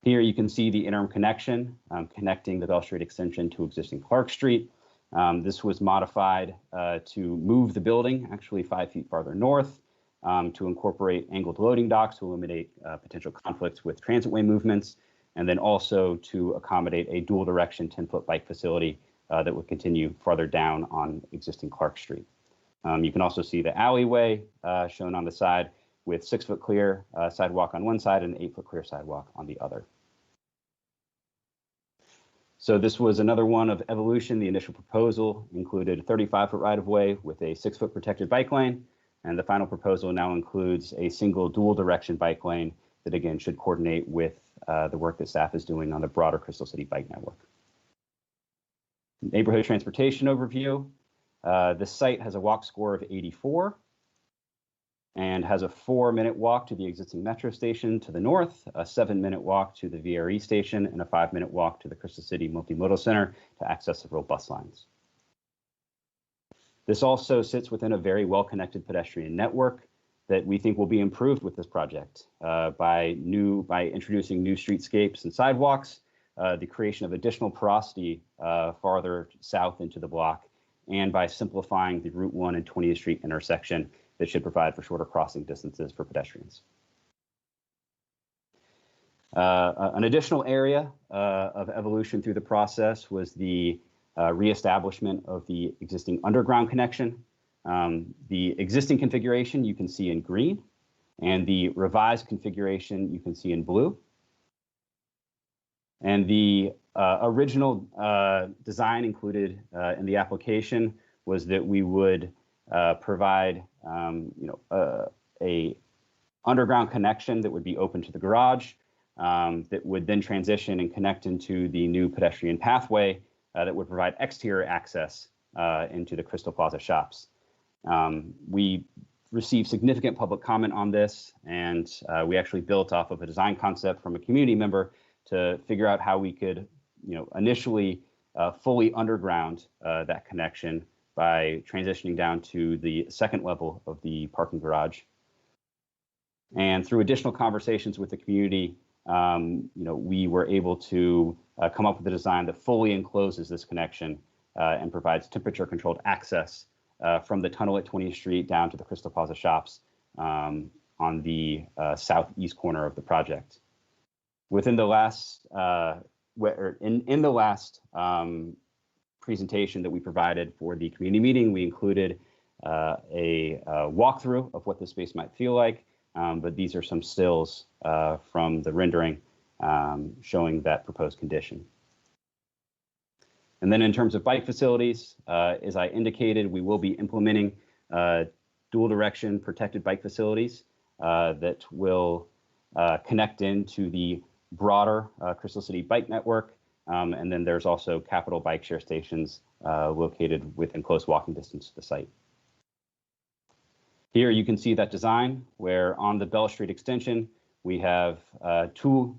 Here you can see the interim connection connecting the Bell Street extension to existing Clark Street. This was modified to move the building actually 5 feet farther north, to incorporate angled loading docks to eliminate potential conflicts with transitway movements, and then also to accommodate a dual direction 10-foot bike facility that would continue farther down on existing Clark Street. You can also see the alleyway shown on the side with 6-foot clear sidewalk on one side and an 8-foot clear sidewalk on the other. So this was another one of evolution. The initial proposal included a 35-foot right-of-way with a 6-foot protected bike lane, and the final proposal now includes a single dual direction bike lane that again should coordinate with the work that staff is doing on the broader Crystal City bike network. Neighborhood transportation overview. This site has a walk score of 84 and has a 4-minute walk to the existing metro station to the north, a 7-minute walk to the VRE station, and a 5-minute walk to the Crystal City Multimodal Center to access several bus lines. This also sits within a very well-connected pedestrian network that we think will be improved with this project by introducing new streetscapes and sidewalks, the creation of additional porosity farther south into the block, and by simplifying the Route 1 and 20th Street intersection that should provide for shorter crossing distances for pedestrians. An additional area of evolution through the process was the reestablishment of the existing underground connection. The existing configuration you can see in green, and the revised configuration you can see in blue. And the original design included in the application was that we would provide a underground connection that would be open to the garage, that would then transition and connect into the new pedestrian pathway that would provide exterior access into the Crystal Plaza shops. We received significant public comment on this, and we actually built off of a design concept from a community member to figure out how we could, initially fully underground that connection by transitioning down to the second level of the parking garage. And through additional conversations with the community, we were able to come up with a design that fully encloses this connection and provides temperature-controlled access from the tunnel at 20th Street down to the Crystal Plaza shops on the southeast corner of the project. Within the last, in the last presentation that we provided for the community meeting, we included a walkthrough of what the space might feel like, but these are some stills from the rendering showing that proposed condition. And then in terms of bike facilities, as I indicated, we will be implementing dual direction protected bike facilities that will connect into the broader Crystal City bike network. And then there's also Capital bike share stations located within close walking distance to the site. Here you can see that design where on the Bell Street extension, we have two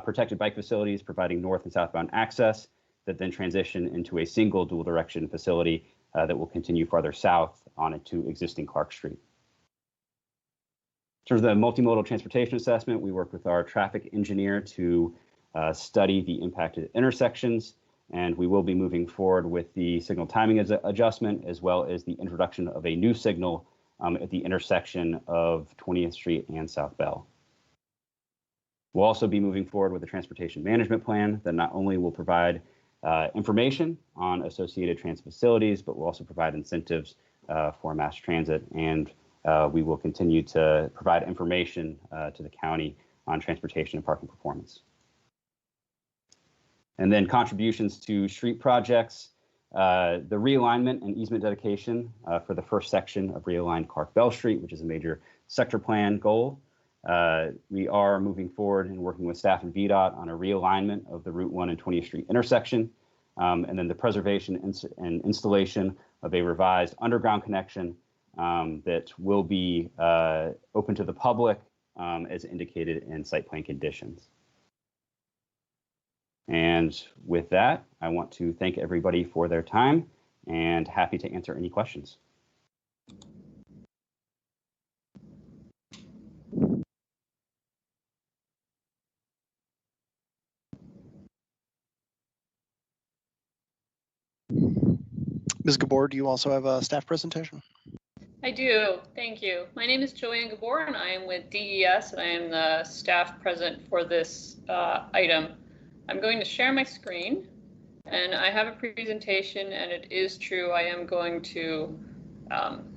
protected bike facilities providing north and southbound access that then transition into a single dual direction facility that will continue farther south on it to existing Clark Street. In terms of the multimodal transportation assessment, we worked with our traffic engineer to study the impacted intersections, and we will be moving forward with the signal timing adjustment as well as the introduction of a new signal at the intersection of 20th Street and South Bell. We'll also be moving forward with a transportation management plan that not only will provide information on associated transit facilities, but will also provide incentives for mass transit, and we will continue to provide information to the county on transportation and parking performance. And then contributions to street projects, the realignment and easement dedication for the first section of realigned Clark Bell Street, which is a major sector plan goal. We are moving forward and working with staff and VDOT on a realignment of the Route 1 and 20th Street intersection, and then the preservation and installation of a revised underground connection that will be open to the public as indicated in site plan conditions. And with that, I want to thank everybody for their time and happy to answer any questions. Ms. Gabor, do you also have a staff presentation? I do, thank you. My name is Joanne Gabor and I am with DES and I am the staff present for this item. I'm going to share my screen and I have a presentation, and it is true I am going to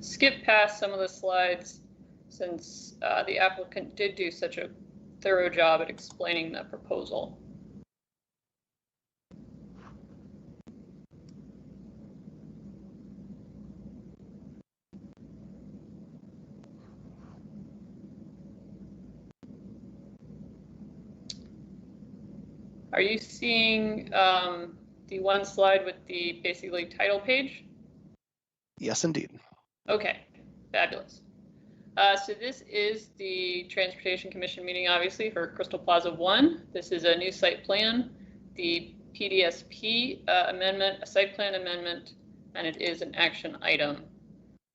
skip past some of the slides since the applicant did do such a thorough job at explaining the proposal. Are you seeing the one slide with the basically title page? Yes, indeed. Okay, fabulous. So this is the Transportation Commission meeting, obviously, for Crystal Plaza 1. This is a new site plan, the PDSP amendment, a site plan amendment, and it is an action item.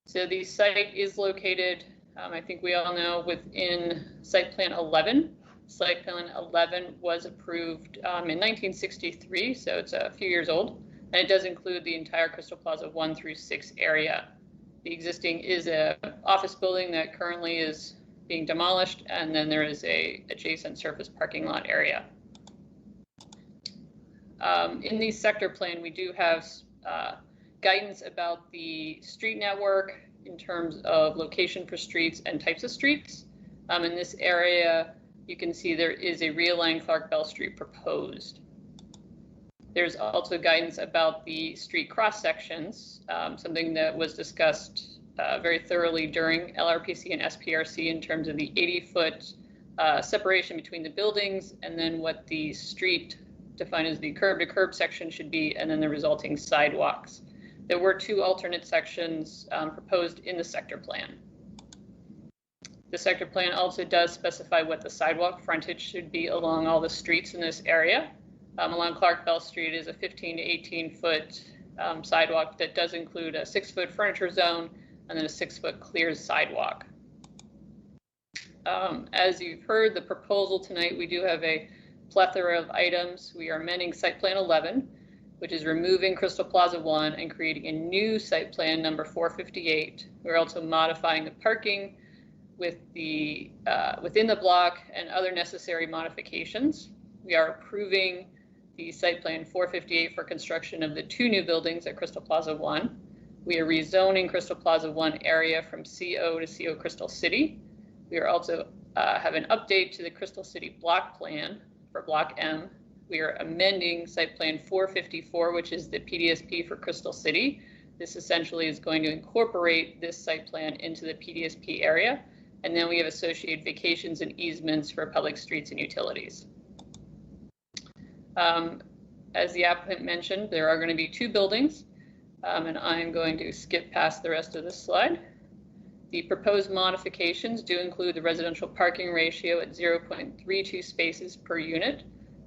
So the site is located, I think we all know, within Site Plan 11. Site Plan 11 was approved in 1963, so it's a few years old, and it does include the entire Crystal Plaza 1 through 6 area. The existing is an office building that currently is being demolished, and then there is a adjacent surface parking lot area. In the sector plan, we do have guidance about the street network in terms of location for streets and types of streets. In this area, you can see there is a realigned Clark Bell Street proposed. There's also guidance about the street cross sections, something that was discussed very thoroughly during LRPC and SPRC in terms of the 80-foot separation between the buildings, and then what the street defined as the curb to curb section should be, and then the resulting sidewalks. There were 2 alternate sections proposed in the sector plan. The sector plan also does specify what the sidewalk frontage should be along all the streets in this area. Along Clark Bell Street is a 15 to 18 foot sidewalk that does include a 6-foot furniture zone and then a 6-foot clear sidewalk. As you've heard, the proposal tonight, we do have a plethora of items. We are amending site plan 11, which is removing Crystal Plaza 1 and creating a new site plan number 458. We're also modifying the parking with the within the block and other necessary modifications. We are approving the site plan 458 for construction of the 2 new buildings at Crystal Plaza 1. We are rezoning Crystal Plaza 1 area from CO to CO Crystal City. We are also have an update to the Crystal City block plan for Block M. We are amending site plan 454, which is the PDSP for Crystal City. This essentially is going to incorporate this site plan into the PDSP area. And then we have associated vacations and easements for public streets and utilities. As the applicant mentioned, there are going to be 2 buildings, and I'm going to skip past the rest of this slide. The proposed modifications do include the residential parking ratio at 0.32 spaces per unit,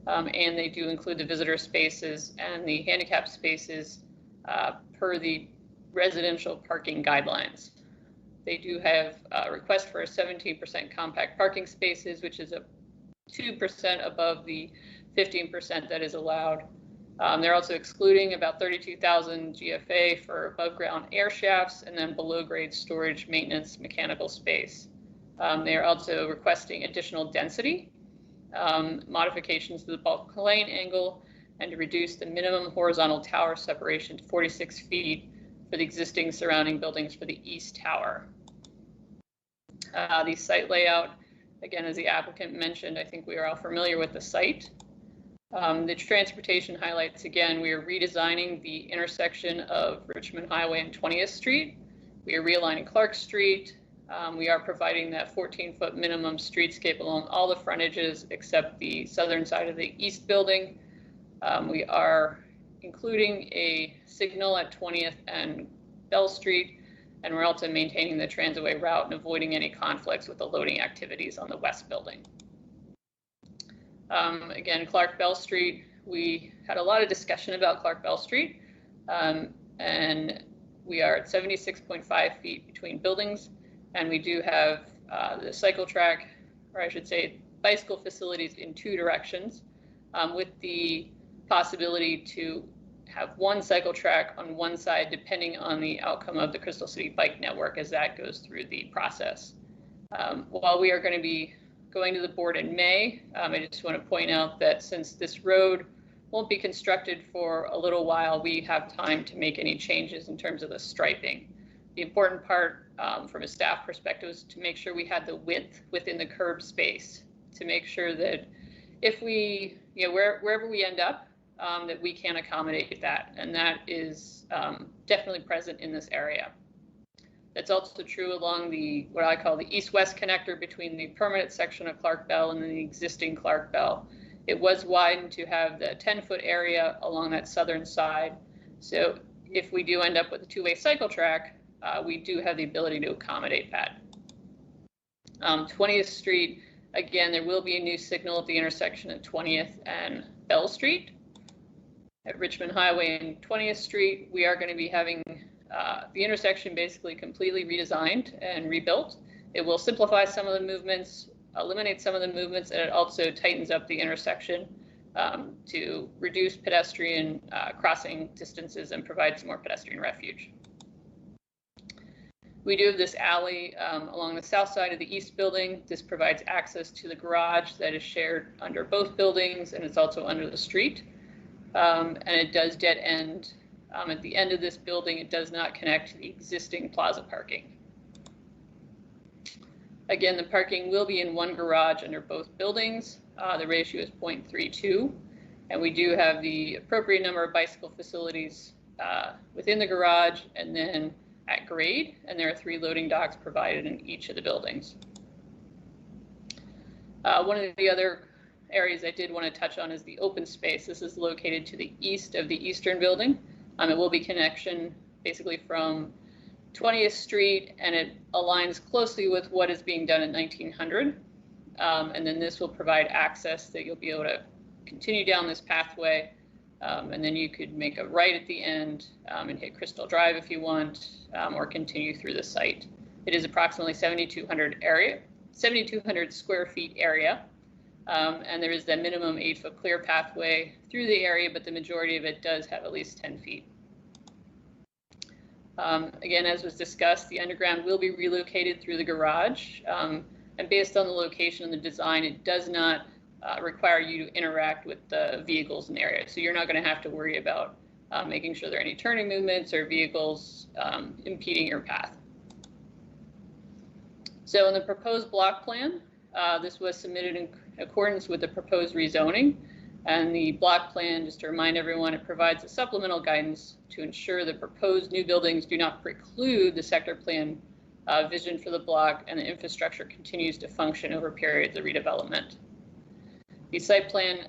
and they do include the visitor spaces and the handicap spaces per the residential parking guidelines. They do have a request for a 17% compact parking spaces, which is a 2% above the 15% that is allowed. They're also excluding about 32,000 GFA for above ground air shafts and then below grade storage, maintenance, mechanical space. They are also requesting additional density, modifications to the bulk lane angle, and to reduce the minimum horizontal tower separation to 46 feet for the existing surrounding buildings for the east tower. The site layout, again, as the applicant mentioned, I think we are all familiar with the site. The transportation highlights, again, we are redesigning the intersection of Richmond Highway and 20th Street. We are realigning Clark Street. We are providing that 14-foot minimum streetscape along all the frontages except the southern side of the east building. We are including a signal at 20th and Bell Street, and we're also maintaining the transitway route and avoiding any conflicts with the loading activities on the west building. Again, Clark Bell Street, we had a lot of discussion about Clark Bell Street, and we are at 76.5 feet between buildings, and we do have the cycle track, or I should say bicycle facilities in 2 directions, with the possibility to have 1 cycle track on 1 side depending on the outcome of the Crystal City Bike Network as that goes through the process. While we are going to be going to the board in May, I just want to point out that since this road won't be constructed for a little while, we have time to make any changes in terms of the striping. The important part from a staff perspective is to make sure we had the width within the curb space to make sure that if we, wherever we end up, that we can accommodate that, and that is definitely present in this area. That's also true along the, what I call the east-west connector between the permanent section of Clark Bell and the existing Clark Bell. It was widened to have the 10-foot area along that southern side. So if we do end up with a 2-way cycle track, we do have the ability to accommodate that. 20th Street, again, there will be a new signal at the intersection at 20th and Bell Street. At Richmond Highway and 20th Street, we are going to be having the intersection basically completely redesigned and rebuilt. It will simplify some of the movements, eliminate some of the movements, and it also tightens up the intersection to reduce pedestrian crossing distances and provide some more pedestrian refuge. We do have this alley along the south side of the east building. This provides access to the garage that is shared under both buildings, and it's also under the street. And it does dead end. At the end of this building, it does not connect to the existing plaza parking. Again, the parking will be in 1 garage under both buildings. The ratio is 0.32, and we do have the appropriate number of bicycle facilities within the garage and then at grade, and there are 3 loading docks provided in each of the buildings. One of the other areas I did want to touch on is the open space. This is located to the east of the eastern building. It will be connection basically from 20th Street, and it aligns closely with what is being done at 1900. And then this will provide access that you'll be able to continue down this pathway. And then you could make a right at the end and hit Crystal Drive if you want, or continue through the site. It is approximately 7,200 square feet area. And there is that minimum 8-foot clear pathway through the area, but the majority of it does have at least 10 feet. Again, as was discussed, the underground will be relocated through the garage. And based on the location and the design, it does not require you to interact with the vehicles in the area. So you're not going to have to worry about making sure there are any turning movements or vehicles impeding your path. So in the proposed block plan, this was submitted in accordance with the proposed rezoning. And the block plan, just to remind everyone, it provides a supplemental guidance to ensure the proposed new buildings do not preclude the sector plan vision for the block, and the infrastructure continues to function over periods of redevelopment. The site plan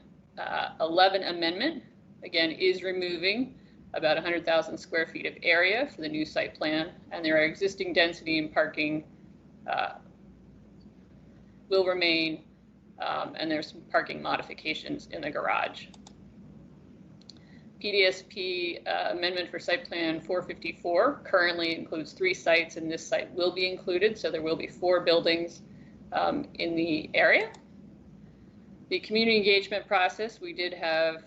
11 amendment, again, is removing about 100,000 square feet of area for the new site plan, and there are existing density and parking will remain, and there's some parking modifications in the garage. PDSP amendment for site plan 454 currently includes 3 sites, and this site will be included, so there will be 4 buildings in the area. The community engagement process, we did have,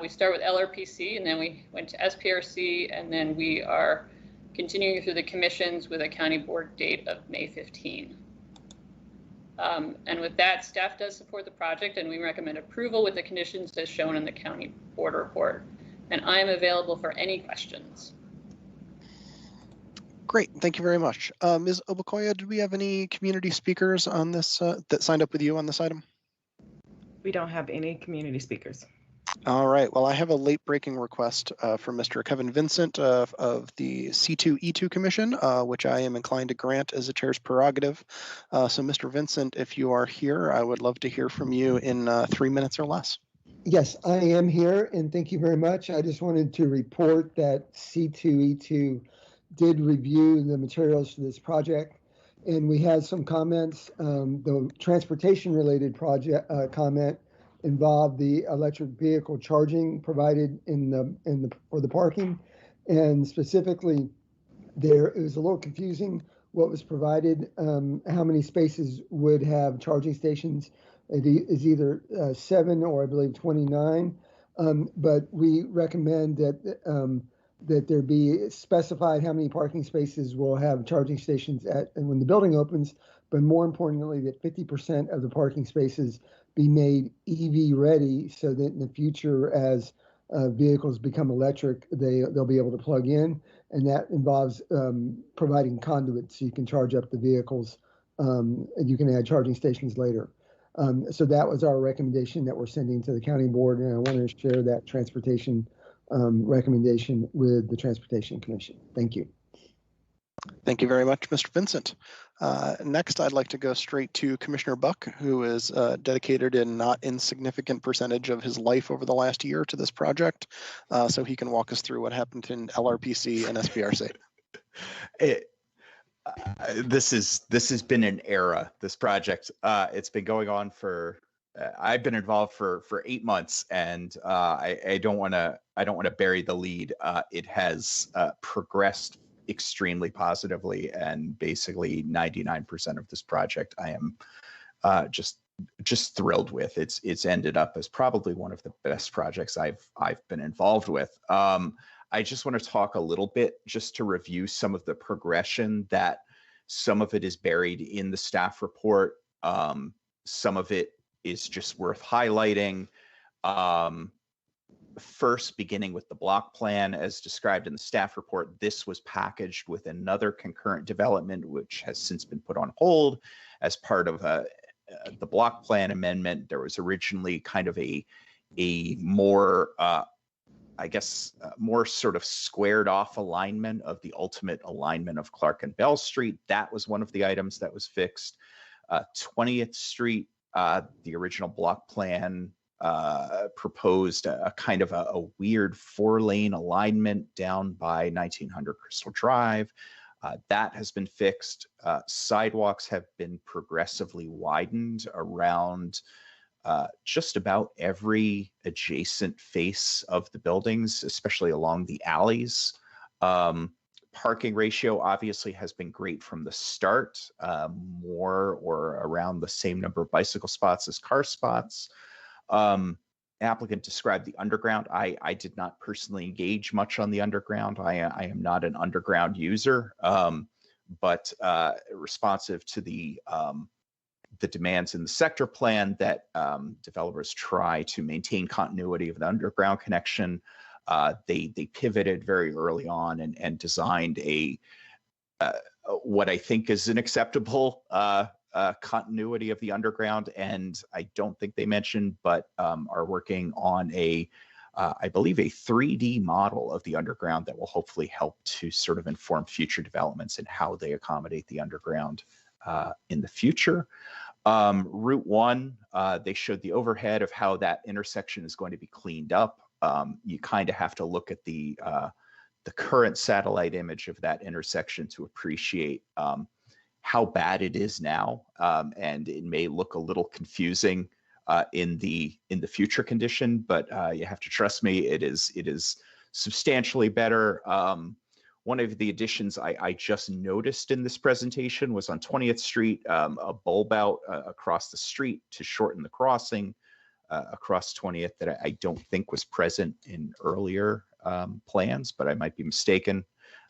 we start with LRPC, and then we went to SPRC, and then we are continuing through the commissions with a county board date of May 15. And with that, staff does support the project, and we recommend approval with the conditions as shown in the county board report. And I am available for any questions. Great, thank you very much. Ms. Obukoya, do we have any community speakers on this that signed up with you on this item? We don't have any community speakers. All right, well, I have a late breaking request from Mr. Kevin Vincent of the C2E2 Commission, which I am inclined to grant as the chair's prerogative. So Mr. Vincent, if you are here, I would love to hear from you in 3 minutes or less. Yes, I am here, and thank you very much. I just wanted to report that C2E2 did review the materials for this project, and we had some comments. The transportation-related project comment involved the electric vehicle charging provided for the parking, and specifically, it was a little confusing what was provided. How many spaces would have charging stations? It is either 7 or I believe 29, but we recommend that that there be specified how many parking spaces will have charging stations and when the building opens, but more importantly, that 50% of the parking spaces be made EV ready, so that in the future, as vehicles become electric, they'll be able to plug in, and that involves providing conduits so you can charge up the vehicles, and you can add charging stations later. So that was our recommendation that we're sending to the county board, and I want to share that transportation recommendation with the Transportation Commission. Thank you. Thank you very much, Mr. Vincent. Next, I'd like to go straight to Commissioner Buck, who is dedicated a not insignificant percentage of his life over the last year to this project, so he can walk us through what happened in LRPC and SPRC. This has been an era, this project. It's been going on for I've been involved for 8 months, and I don't want to bury the lead. It has progressed extremely positively, and basically 99% of this project I am just thrilled with. It's ended up as probably one of the best projects I've been involved with. I just want to talk a little bit, just to review some of the progression, that some of it is buried in the staff report. Some of it is just worth highlighting. First, beginning with the block plan as described in the staff report, this was packaged with another concurrent development, which has since been put on hold as part of the block plan amendment. There was originally kind of a more more sort of squared off alignment of the ultimate alignment of Clark and Bell Street. That was one of the items that was fixed. 20th Street, the original block plan proposed a kind of a weird 4-lane alignment down by 1900 Crystal Drive. That has been fixed. Sidewalks have been progressively widened around just about every adjacent face of the buildings, especially along the alleys. Parking ratio obviously has been great from the start, more or around the same number of bicycle spots as car spots. Applicant described the underground. I did not personally engage much on the underground. I am not an underground user, but responsive to the demands in the sector plan that developers try to maintain continuity of the underground connection. They pivoted very early on and designed a what I think is an acceptable continuity of the underground, and I don't think they mentioned, but are working on I believe a 3D model of the underground that will hopefully help to sort of inform future developments and how they accommodate the underground in the future. Route 1, they showed the overhead of how that intersection is going to be cleaned up. You kind of have to look at the current satellite image of that intersection to appreciate how bad it is now, and it may look a little confusing in the future condition, but you have to trust me, it is substantially better. One of the additions I just noticed in this presentation was on 20th Street, a bulb out across the street to shorten the crossing across 20th that I don't think was present in earlier plans, but I might be mistaken.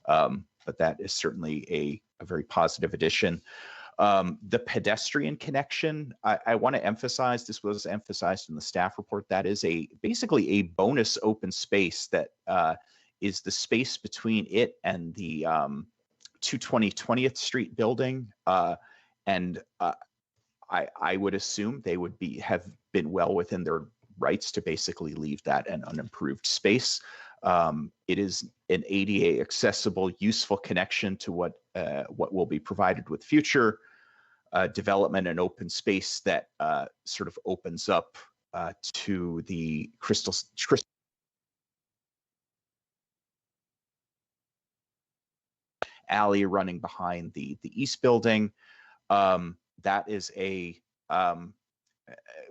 But that is certainly a very positive addition. The pedestrian connection, I want to emphasize, this was emphasized in the staff report, that is basically a bonus open space that is the space between it and the 220 20th Street building. And I would assume they would have been well within their rights to basically leave that an unimproved space. It is an ADA accessible, useful connection to what will be provided with future development and open space that sort of opens up to the Crystal alley running behind the East building. That is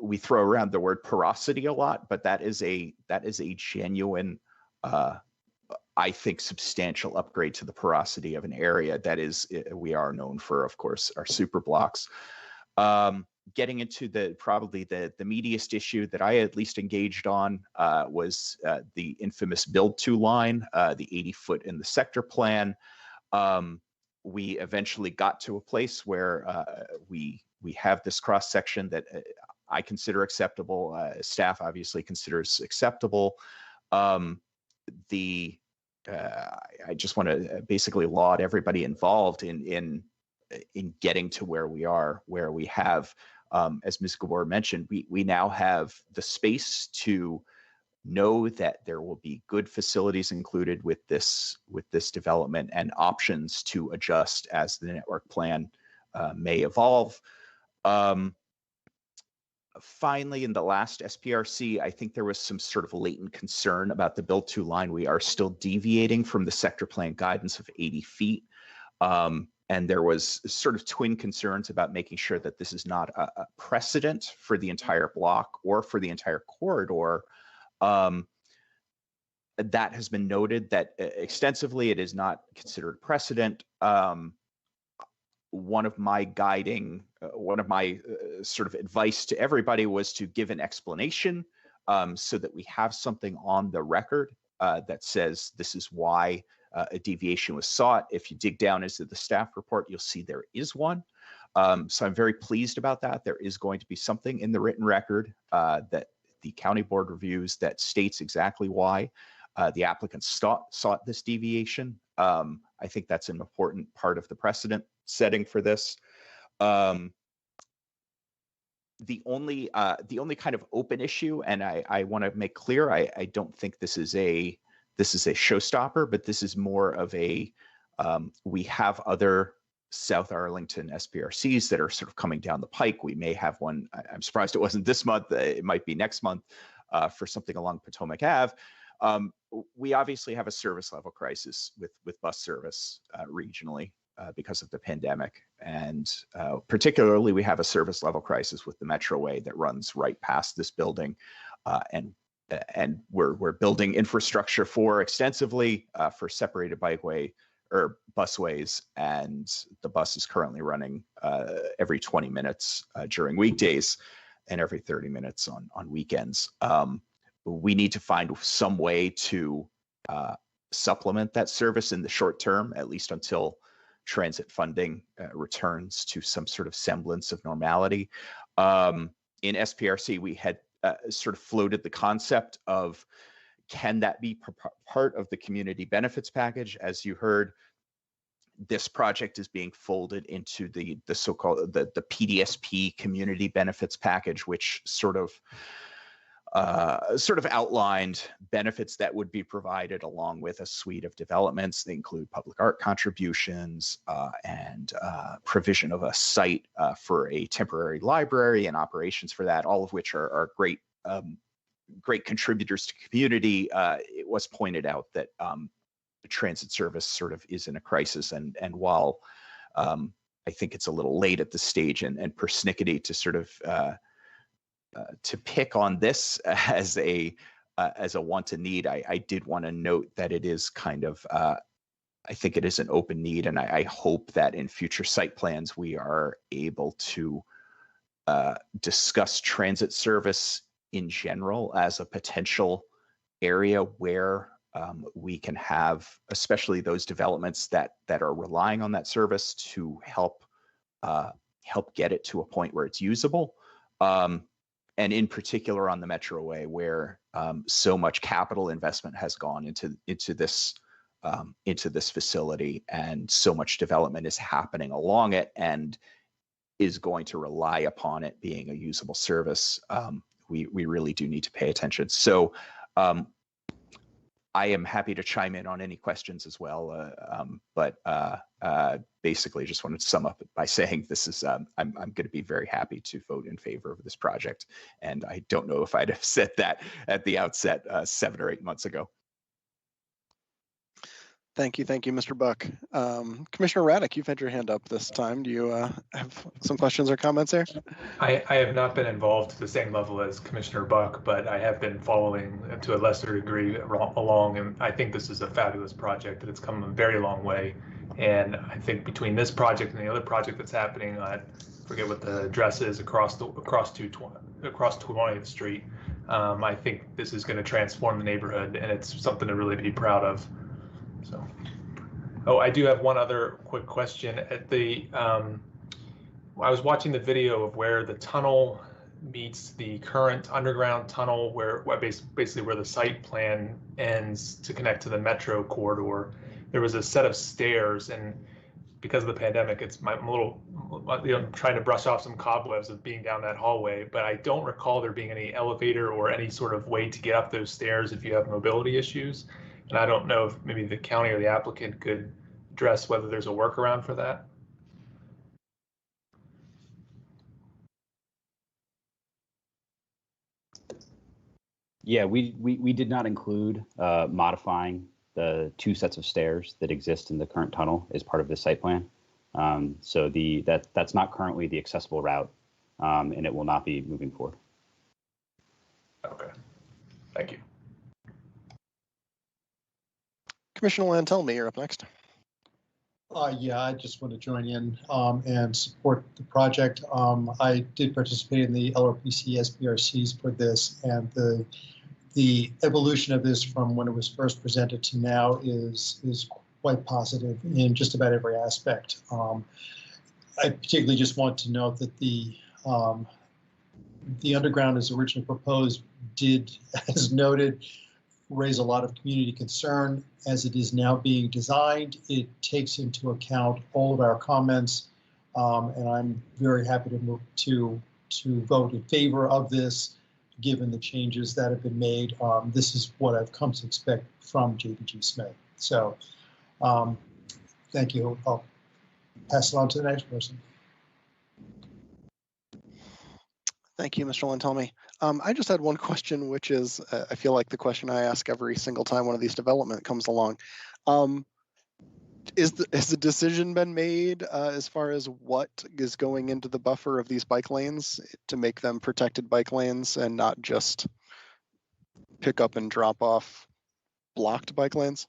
we throw around the word porosity a lot, but that is a genuine, I think, substantial upgrade to the porosity of an area that we are known for, of course, our super blocks. Getting into probably the meatiest issue that I at least engaged on was the infamous build to line, the 80-foot in the sector plan. We eventually got to a place where we have this cross section that I consider acceptable. Staff obviously considers acceptable. I just want to basically laud everybody involved in getting to where we are, where we have, as Ms. Gabor mentioned, we now have the space to know that there will be good facilities included with this development and options to adjust as the network plan may evolve. Finally, in the last SPRC, I think there was some sort of latent concern about the build to line. We are still deviating from the sector plan guidance of 80 feet. And there was sort of twin concerns about making sure that this is not a precedent for the entire block or for the entire corridor. That has been noted that extensively it is not considered precedent. One of my sort of advice to everybody was to give an explanation so that we have something on the record that says this is why a deviation was sought. If you dig down into the staff report, you'll see there is one. So I'm very pleased about that. There is going to be something in the written record that the county board reviews that states exactly why the applicant sought this deviation. I think that's an important part of the precedent setting for this. The only kind of open issue, and I want to make clear, I don't think this is a showstopper, but this is more of we have other South Arlington SPRCs that are sort of coming down the pike. We may have one, I'm surprised it wasn't this month, it might be next month for something along Potomac Ave. We obviously have a service level crisis with bus service regionally because of the pandemic. And particularly we have a service level crisis with the Metroway that runs right past this building. And we're building infrastructure for extensively for separated bikeway or busways, and the bus is currently running every 20 minutes during weekdays and every 30 minutes on weekends. We need to find some way to supplement that service in the short term, at least until transit funding returns to some sort of semblance of normality. In SPRC, we had sort of floated the concept of, can that be part of the community benefits package? As you heard, this project is being folded into the so-called the PDSP community benefits package, which sort of outlined benefits that would be provided along with a suite of developments. They include public art contributions and provision of a site for a temporary library and operations for that, all of which are great great contributors to community. It was pointed out that the transit service sort of is in a crisis, and while I think it's a little late at this stage and persnickety to sort of to pick on this as a want and need, I did want to note that it is kind of I think it is an open need, and I hope that in future site plans we are able to discuss transit service in general as a potential area where we can have, especially those developments that are relying on that service, to help get it to a point where it's usable. And in particular on the Metroway, where so much capital investment has gone into this facility, and so much development is happening along it and is going to rely upon it being a usable service. We really do need to pay attention. So I am happy to chime in on any questions as well, but basically just wanted to sum up by saying this is, I'm going to be very happy to vote in favor of this project. And I don't know if I'd have said that at the outset 7 or 8 months ago. Thank you, Mr. Buck. Commissioner Raddick, you've had your hand up this time. Do you have some questions or comments there? I have not been involved to the same level as Commissioner Buck, but I have been following to a lesser degree along, and I think this is a fabulous project, and it's come a very long way. And I think between this project and the other project that's happening, I forget what the address is, across 20th Street, I think this is going to transform the neighborhood, and it's something to really be proud of. So, I do have one other quick question. At the, I was watching the video of where the tunnel meets the current underground tunnel, where basically where the site plan ends to connect to the metro corridor. There was a set of stairs, and because of the pandemic, I'm a little, trying to brush off some cobwebs of being down that hallway. But I don't recall there being any elevator or any sort of way to get up those stairs if you have mobility issues. And I don't know if maybe the county or the applicant could address whether there's a workaround for that. Yeah, we did not include modifying the 2 sets of stairs that exist in the current tunnel as part of the site plan. So that's not currently the accessible route, and it will not be moving forward. Okay, thank you. Commissioner Lantelme, you're up next. Yeah, I just want to join in and support the project. I did participate in the LRPC SPRCs for this, and the evolution of this from when it was first presented to now is quite positive in just about every aspect. I particularly just want to note that the underground as originally proposed did, as noted, raise a lot of community concern. As it is now being designed, it takes into account all of our comments, and I'm very happy to move to vote in favor of this, given the changes that have been made. This is what I've come to expect from JBG Smith. So, thank you. Pass it on to the next person. Thank you, Mr. Lantelmi. I just had one question, which is, I feel like the question I ask every single time one of these development comes along. Has the decision been made as far as what is going into the buffer of these bike lanes to make them protected bike lanes and not just pick up and drop off blocked bike lanes?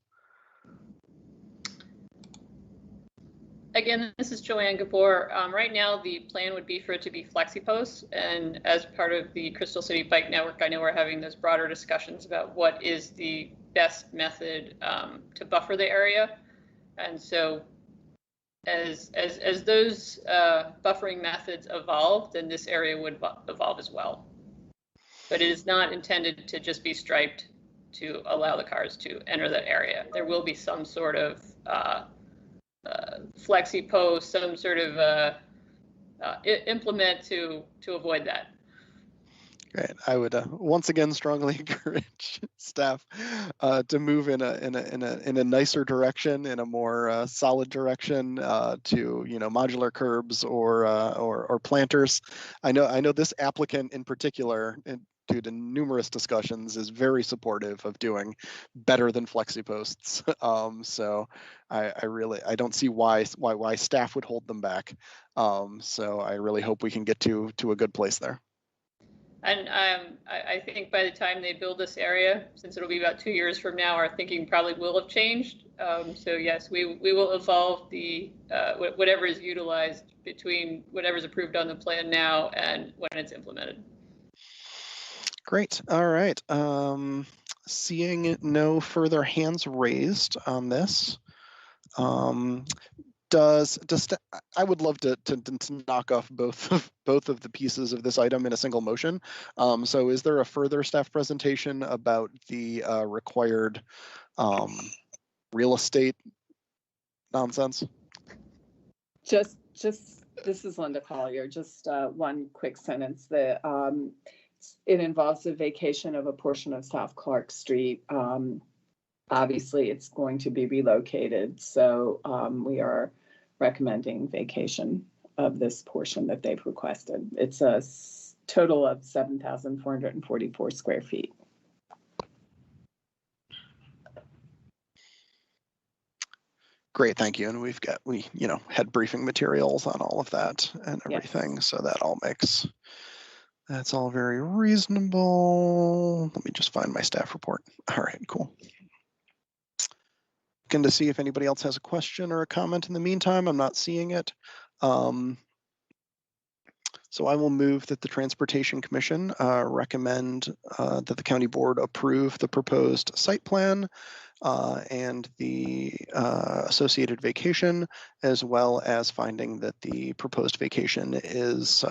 Again, this is Joanne Gabor. Right now, the plan would be for it to be flexi-posts, and as part of the Crystal City Bike Network, I know we're having those broader discussions about what is the best method to buffer the area. And so as those buffering methods evolve, then this area would evolve as well. But it is not intended to just be striped to allow the cars to enter that area. There will be some sort of flexi post, some sort of implement to avoid that. Great. I would once again strongly encourage staff to move in a nicer direction, in a more solid direction, to modular curbs or planters. I know this applicant in particular, due to numerous discussions, is very supportive of doing better than flexi posts. So I don't see why staff would hold them back. So I really hope we can get to a good place there. And I think by the time they build this area, since it'll be about 2 years from now, our thinking probably will have changed. So yes, we will evolve the whatever is utilized between whatever's approved on the plan now and when it's implemented. Great. All right. Seeing no further hands raised on this, I would love to knock off both of the pieces of this item in a single motion. So is there a further staff presentation about the required real estate nonsense? Just this is Linda Collier. Just one quick sentence. It involves the vacation of a portion of South Clark Street. Obviously, it's going to be relocated, so we are recommending vacation of this portion that they've requested. It's a total of 7,444 square feet. Great, thank you. And we had briefing materials on all of that and everything, yes. So that's all very reasonable. Let me just find my staff report. All right, cool. Looking to see if anybody else has a question or a comment in the meantime. I'm not seeing it. So I will move that the Transportation Commission recommend that the County Board approve the proposed site plan and the associated vacation, as well as finding that the proposed vacation is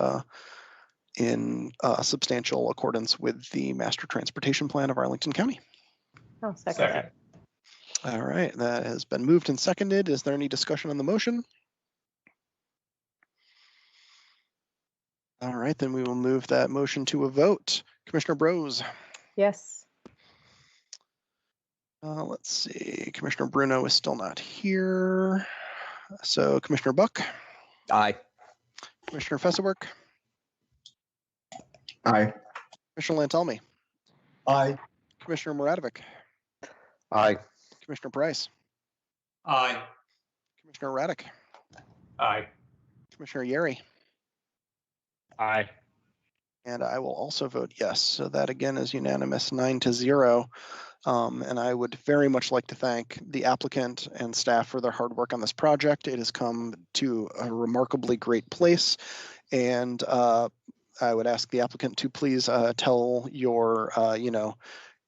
in substantial accordance with the Master Transportation Plan of Arlington County. Oh, second. All right, that has been moved and seconded. Is there any discussion on the motion? All right, then we will move that motion to a vote. Commissioner Brose? Yes. Let's see, Commissioner Bruno is still not here. So Commissioner Buck? Aye. Commissioner Fesselberg? Aye. Commissioner Lantelmi? Aye. Commissioner Muradovic? Aye. Commissioner Price? Aye. Commissioner Raddick? Aye. Commissioner Yeri? Aye. And I will also vote yes. So that again is unanimous, 9-0. And I would very much like to thank the applicant and staff for their hard work on this project. It has come to a remarkably great place. And I would ask the applicant to please tell your,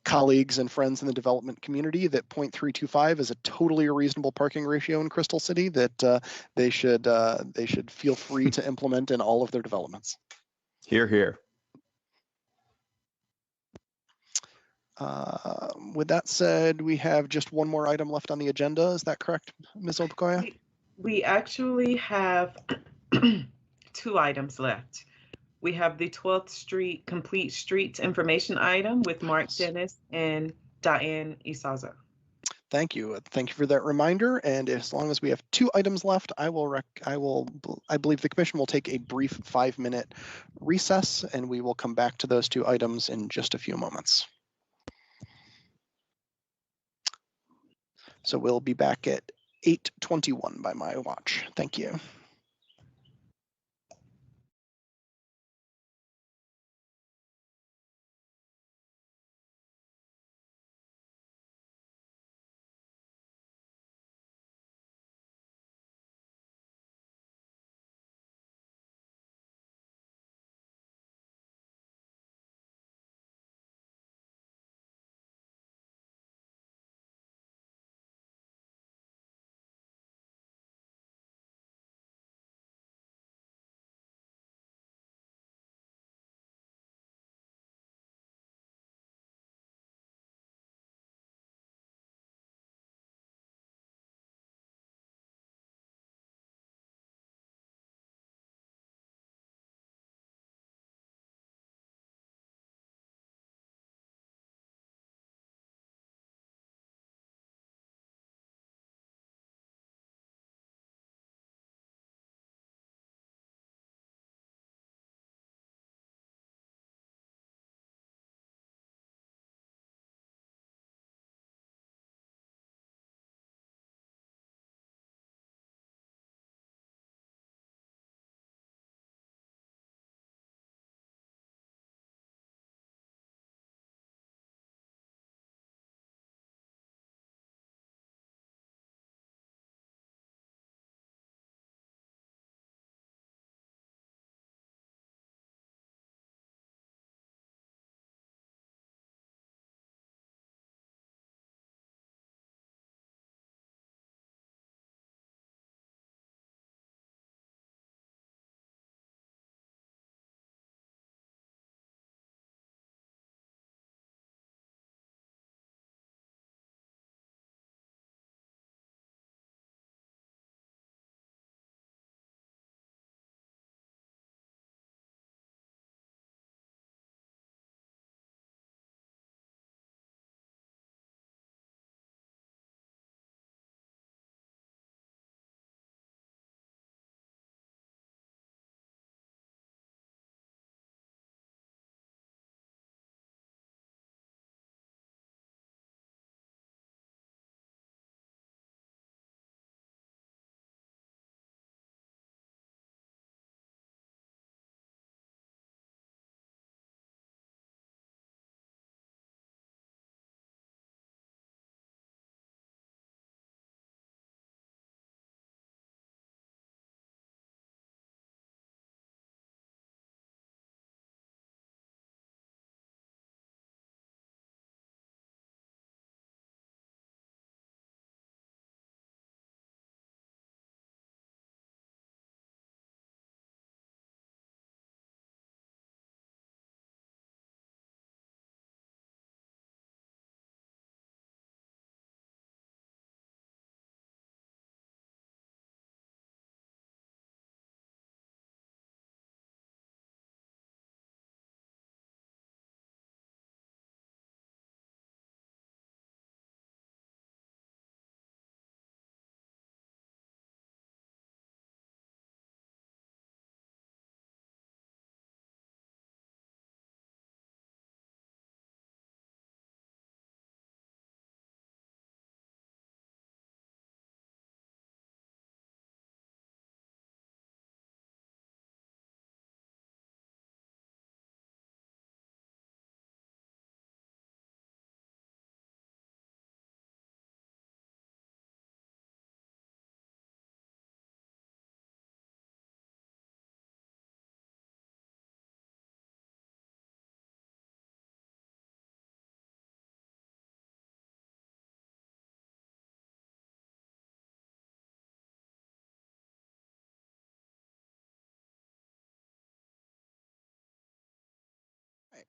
colleagues and friends in the development community that 0.325 is a totally reasonable parking ratio in Crystal City that they should feel free to implement in all of their developments. Hear, hear. With that said, we have just one more item left on the agenda. Is that correct, Ms. Obukoya? We actually have 2 items left. We have the 12th Street Complete Streets Information item with Mark Dennis and Diane Isaza. Thank you. Thank you for that reminder. And as long as we have 2 items left, I believe the commission will take a brief 5-minute recess, and we will come back to those 2 items in just a few moments. So we'll be back at 8:21 by my watch. Thank you.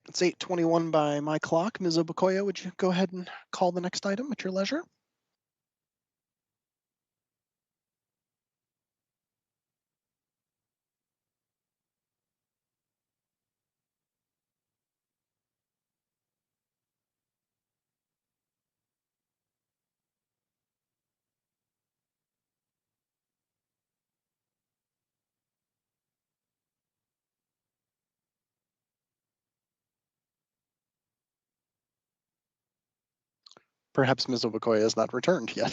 It's 8:21 by my clock. Ms. Obukoya, would you go ahead and call the next item at your leisure? Perhaps Ms. Obakoya has not returned yet.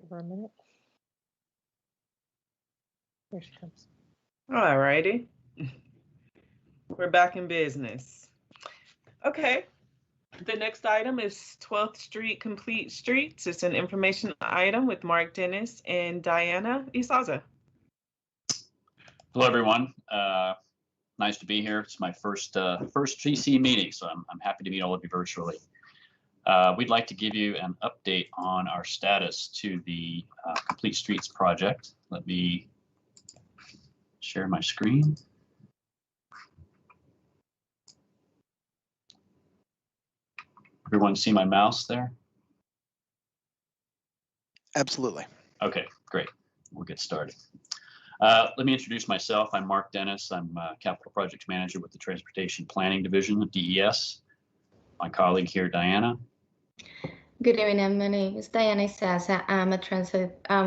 For a minute. Here she comes. All righty. We're back in business. Okay. The next item is 12th Street Complete Streets. It's an information item with Mark Dennis and Diana Isaza. Hello, everyone. Nice to be here. It's my first GC meeting, so I'm happy to meet all of you virtually. We'd like to give you an update on our status to the Complete Streets project. Let me share my screen. Everyone see my mouse there? Absolutely. Okay, great. We'll get started. Let me introduce myself. I'm Mark Dennis. I'm Capital Projects Manager with the Transportation Planning Division of DES. My colleague here, Diana. Good evening. My name is Diana Isaza. I'm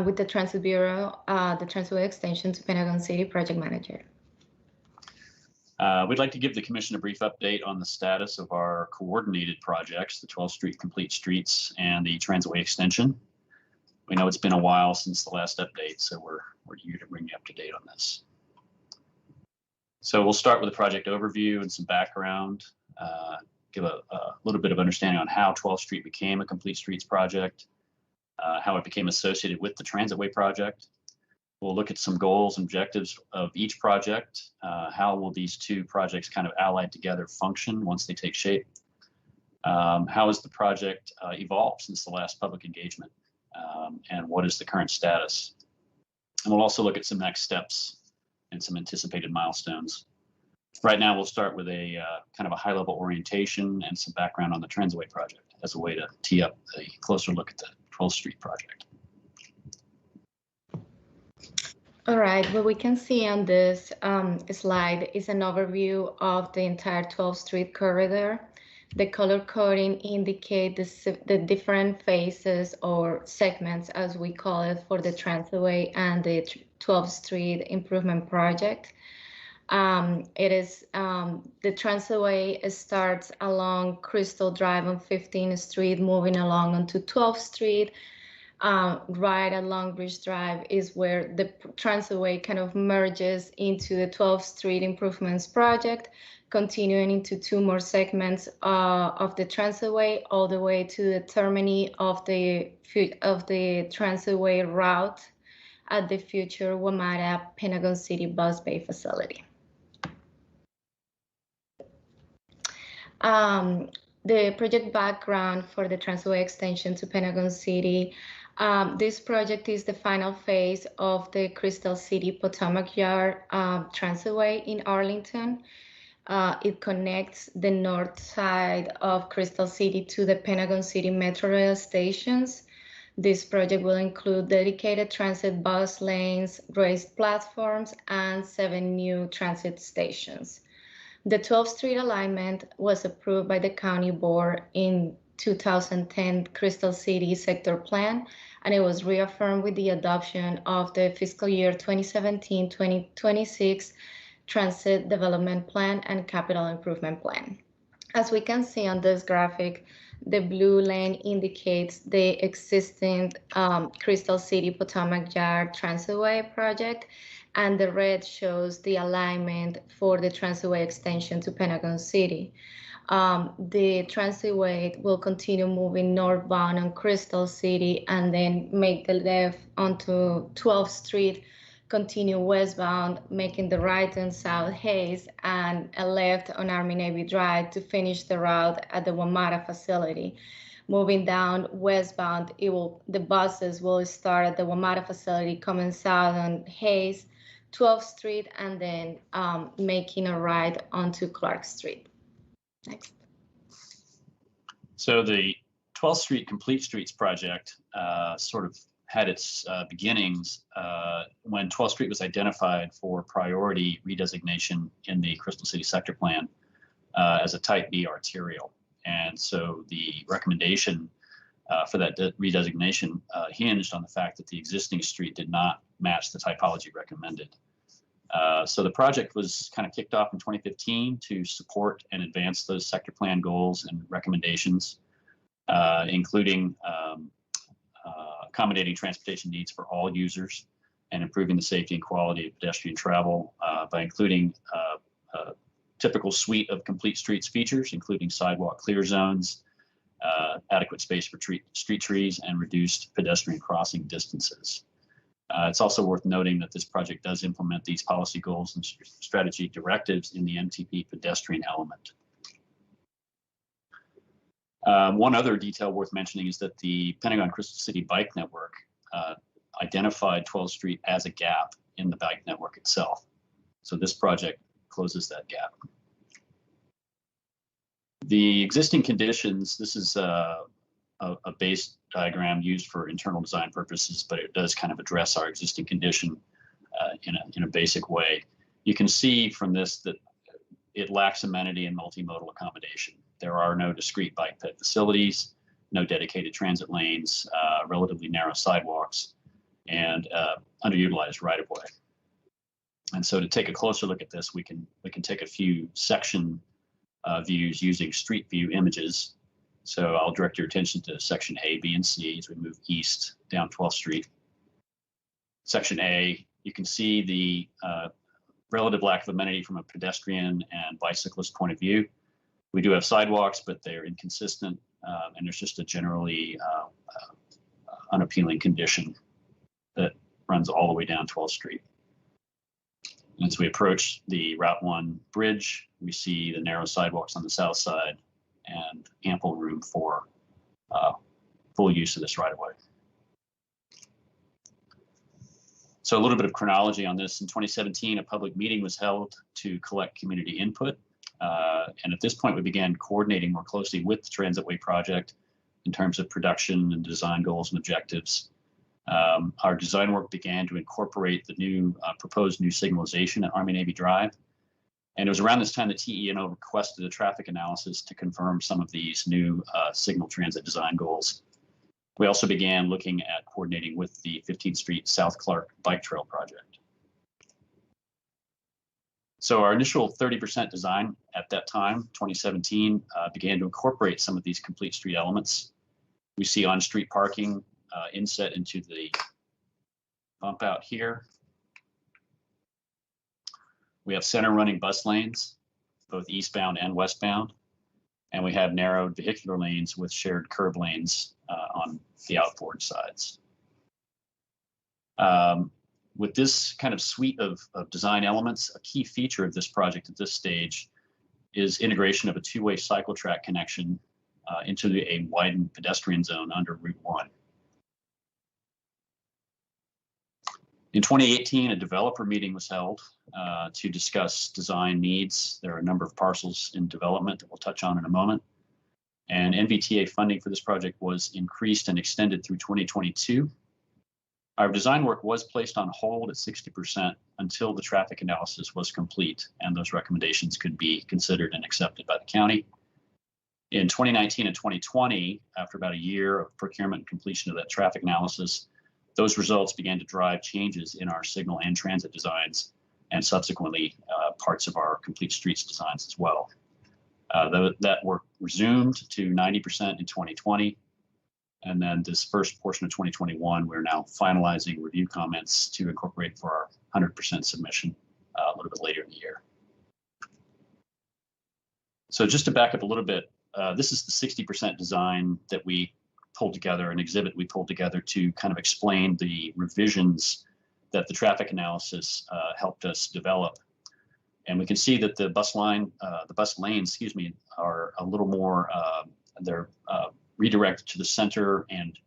with the Transit Bureau, the Transitway Extension to Pentagon City Project Manager. We'd like to give the Commission a brief update on the status of our coordinated projects, the 12th Street Complete Streets and the Transitway Extension. We know it's been a while since the last update, so we're eager to bring you up to date on this. So we'll start with a project overview and some background, give a little bit of understanding on how 12th Street became a Complete Streets project, how it became associated with the Transitway project. We'll look at some goals and objectives of each project. How will these two projects kind of allied together function once they take shape? How has the project evolved since the last public engagement? And what is the current status? And we'll also look at some next steps and some anticipated milestones. Right now, we'll start with a kind of a high-level orientation and some background on the Transitway project as a way to tee up a closer look at the 12th Street project. All right, what we can see on this slide is an overview of the entire 12th Street corridor. The color coding indicate the different phases or segments, as we call it, for the Transitway and the 12th Street Improvement Project. It is the Transitway starts along Crystal Drive on 15th Street, moving along onto 12th Street. Right at Long Bridge Drive is where the Transitway kind of merges into the 12th Street Improvements Project, continuing into two more segments of the Transitway all the way to the termini of the Transitway route at the future WMATA Pentagon City Bus Bay facility. The project background for the Transitway extension to Pentagon City. This project is the final phase of the Crystal City Potomac Yard Transitway in Arlington. It connects the north side of Crystal City to the Pentagon City Metro Rail stations. This project will include dedicated transit bus lanes, raised platforms, and 7 new transit stations. The 12th Street alignment was approved by the County Board in 2010 Crystal City Sector Plan, and it was reaffirmed with the adoption of the fiscal year 2017-2026 Transit Development Plan and Capital Improvement Plan. As we can see on this graphic, the blue lane indicates the existing Crystal City Potomac Yard Transitway project, and the red shows the alignment for the Transitway extension to Pentagon City. The Transitway will continue moving northbound on Crystal City and then make the left onto 12th Street, continue westbound, making the right and south Hayes, and a left on Army Navy Drive to finish the route at the WMATA facility. Moving down westbound, the buses will start at the WMATA facility, coming south on Hayes, 12th Street, and then making a right onto Clark Street. Next. So the 12th Street Complete Streets project sort of had its beginnings when 12th Street was identified for priority redesignation in the Crystal City Sector Plan as a Type B arterial. And so the recommendation for that redesignation hinged on the fact that the existing street did not match the typology recommended. So the project was kind of kicked off in 2015 to support and advance those sector plan goals and recommendations, including accommodating transportation needs for all users and improving the safety and quality of pedestrian travel by including a typical suite of complete streets features, including sidewalk clear zones, adequate space for street trees, and reduced pedestrian crossing distances. It's also worth noting that this project does implement these policy goals and strategy directives in the MTP pedestrian element. One other detail worth mentioning is that the Pentagon Crystal City Bike Network identified 12th Street as a gap in the bike network itself. So this project closes that gap. The existing conditions, this is a base diagram used for internal design purposes, but it does kind of address our existing condition in a basic way. You can see from this that it lacks amenity and multimodal accommodation. There are no discrete bike ped facilities, no dedicated transit lanes, relatively narrow sidewalks, and underutilized right-of-way. And so to take a closer look at this, we can take a few section views using street view images. So I'll direct your attention to section A, B, and C as we move east down 12th Street. Section A, you can see the relative lack of amenity from a pedestrian and bicyclist point of view. We do have sidewalks, but they're inconsistent, and there's just a generally unappealing condition that runs all the way down 12th Street. And as we approach the Route 1 bridge, we see the narrow sidewalks on the south side and ample room for full use of this right-of-way. So a little bit of chronology on this. In 2017, a public meeting was held to collect community input. And at this point, we began coordinating more closely with the Transitway project in terms of production and design goals and objectives. Our design work began to incorporate the new proposed new signalization at Army-Navy Drive. And it was around this time that TE&O requested a traffic analysis to confirm some of these new signal transit design goals. We also began looking at coordinating with the 15th Street South Clark Bike Trail project. So our initial 30% design at that time, 2017, began to incorporate some of these complete street elements. We see on-street parking inset into the bump out here. We have center running bus lanes, both eastbound and westbound. And we have narrowed vehicular lanes with shared curb lanes on the outboard sides. With this kind of suite of design elements, a key feature of this project at this stage is integration of a two-way cycle track connection into a widened pedestrian zone under Route 1. In 2018, a developer meeting was held to discuss design needs. There are a number of parcels in development that we'll touch on in a moment. And NVTA funding for this project was increased and extended through 2022. Our design work was placed on hold at 60% until the traffic analysis was complete and those recommendations could be considered and accepted by the county. In 2019 and 2020, after about a year of procurement and completion of that traffic analysis, those results began to drive changes in our signal and transit designs and subsequently parts of our complete streets designs as well. That work resumed to 90% in 2020. And then this first portion of 2021, we're now finalizing review comments to incorporate for our 100% submission a little bit later in the year. So just to back up a little bit, this is the 60% design that we pulled together, an exhibit we pulled together to kind of explain the revisions that the traffic analysis helped us develop. And we can see that the bus lanes, are a little more, they're redirected to the center and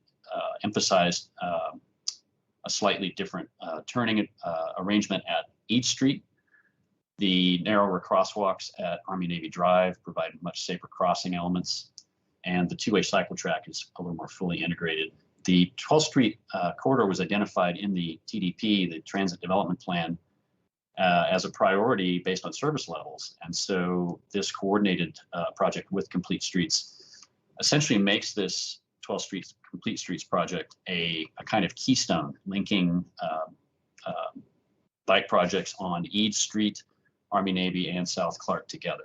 emphasized a slightly different turning arrangement at each street. The narrower crosswalks at Army-Navy Drive provide much safer crossing elements, and the two-way cycle track is a little more fully integrated. The 12th Street corridor was identified in the TDP, the Transit Development Plan, as a priority based on service levels. And so this coordinated project with Complete Streets essentially makes this 12th Street Complete Streets project a kind of keystone linking bike projects on Eads Street, Army Navy, and South Clark together.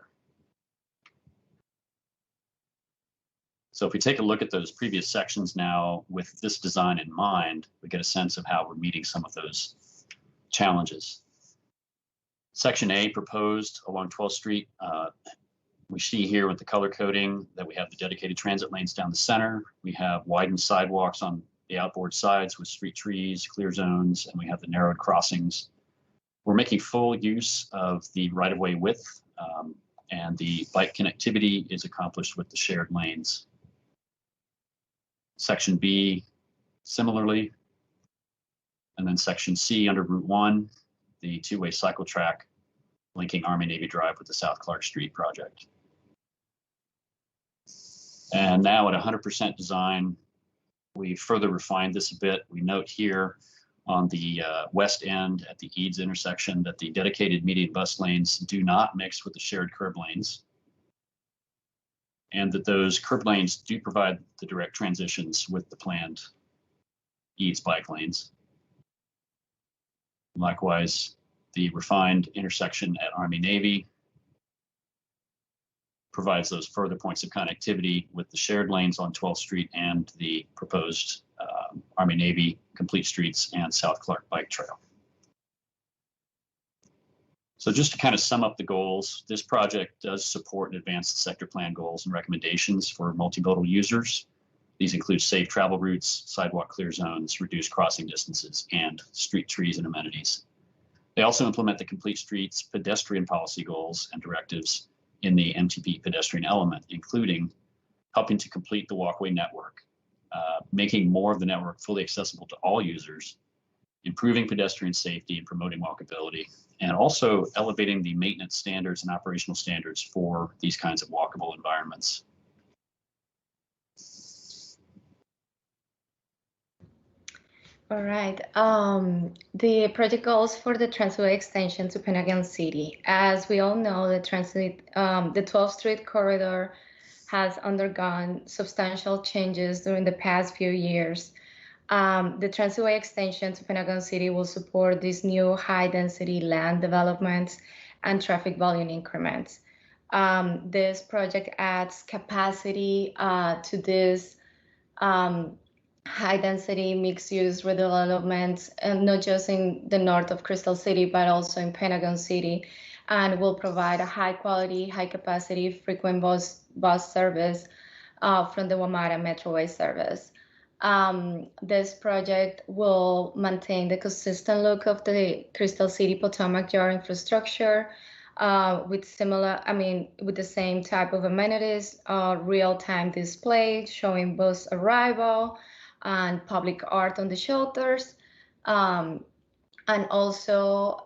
So if we take a look at those previous sections now with this design in mind, we get a sense of how we're meeting some of those challenges. Section A proposed along 12th Street. We see here with the color coding that we have the dedicated transit lanes down the center. We have widened sidewalks on the outboard sides with street trees, clear zones, and we have the narrowed crossings. We're making full use of the right-of-way width, and the bike connectivity is accomplished with the shared lanes. Section B, similarly. And then Section C under Route 1, the two-way cycle track linking Army Navy Drive with the South Clark Street project. And now at 100% design, we further refined this a bit. We note here on the west end at the Eads intersection that the dedicated median bus lanes do not mix with the shared curb lanes, and that those curb lanes do provide the direct transitions with the planned Eads bike lanes. Likewise, the refined intersection at Army Navy provides those further points of connectivity with the shared lanes on 12th Street and the proposed Army Navy complete streets and South Clark bike trail. So just to kind of sum up the goals, this project does support and advance the sector plan goals and recommendations for multimodal users. These include safe travel routes, sidewalk clear zones, reduced crossing distances, and street trees and amenities. They also implement the complete streets pedestrian policy goals and directives in the MTP pedestrian element, including helping to complete the walkway network, making more of the network fully accessible to all users, improving pedestrian safety and promoting walkability, and also elevating the maintenance standards and operational standards for these kinds of walkable environments. All right. The project goals for the Transway extension to Pentagon City. As we all know, the 12th Street corridor has undergone substantial changes during the past few years. The Transway extension to Pentagon City will support these new high-density land developments and traffic volume increments. This project adds capacity to this high-density mixed-use redevelopments, and not just in the north of Crystal City, but also in Pentagon City, and will provide a high-quality, high-capacity, frequent bus service from the WMATA Metroway service. This project will maintain the consistent look of the Crystal City Potomac Yard infrastructure with the same type of amenities, real-time display showing bus arrival and public art on the shelters. And also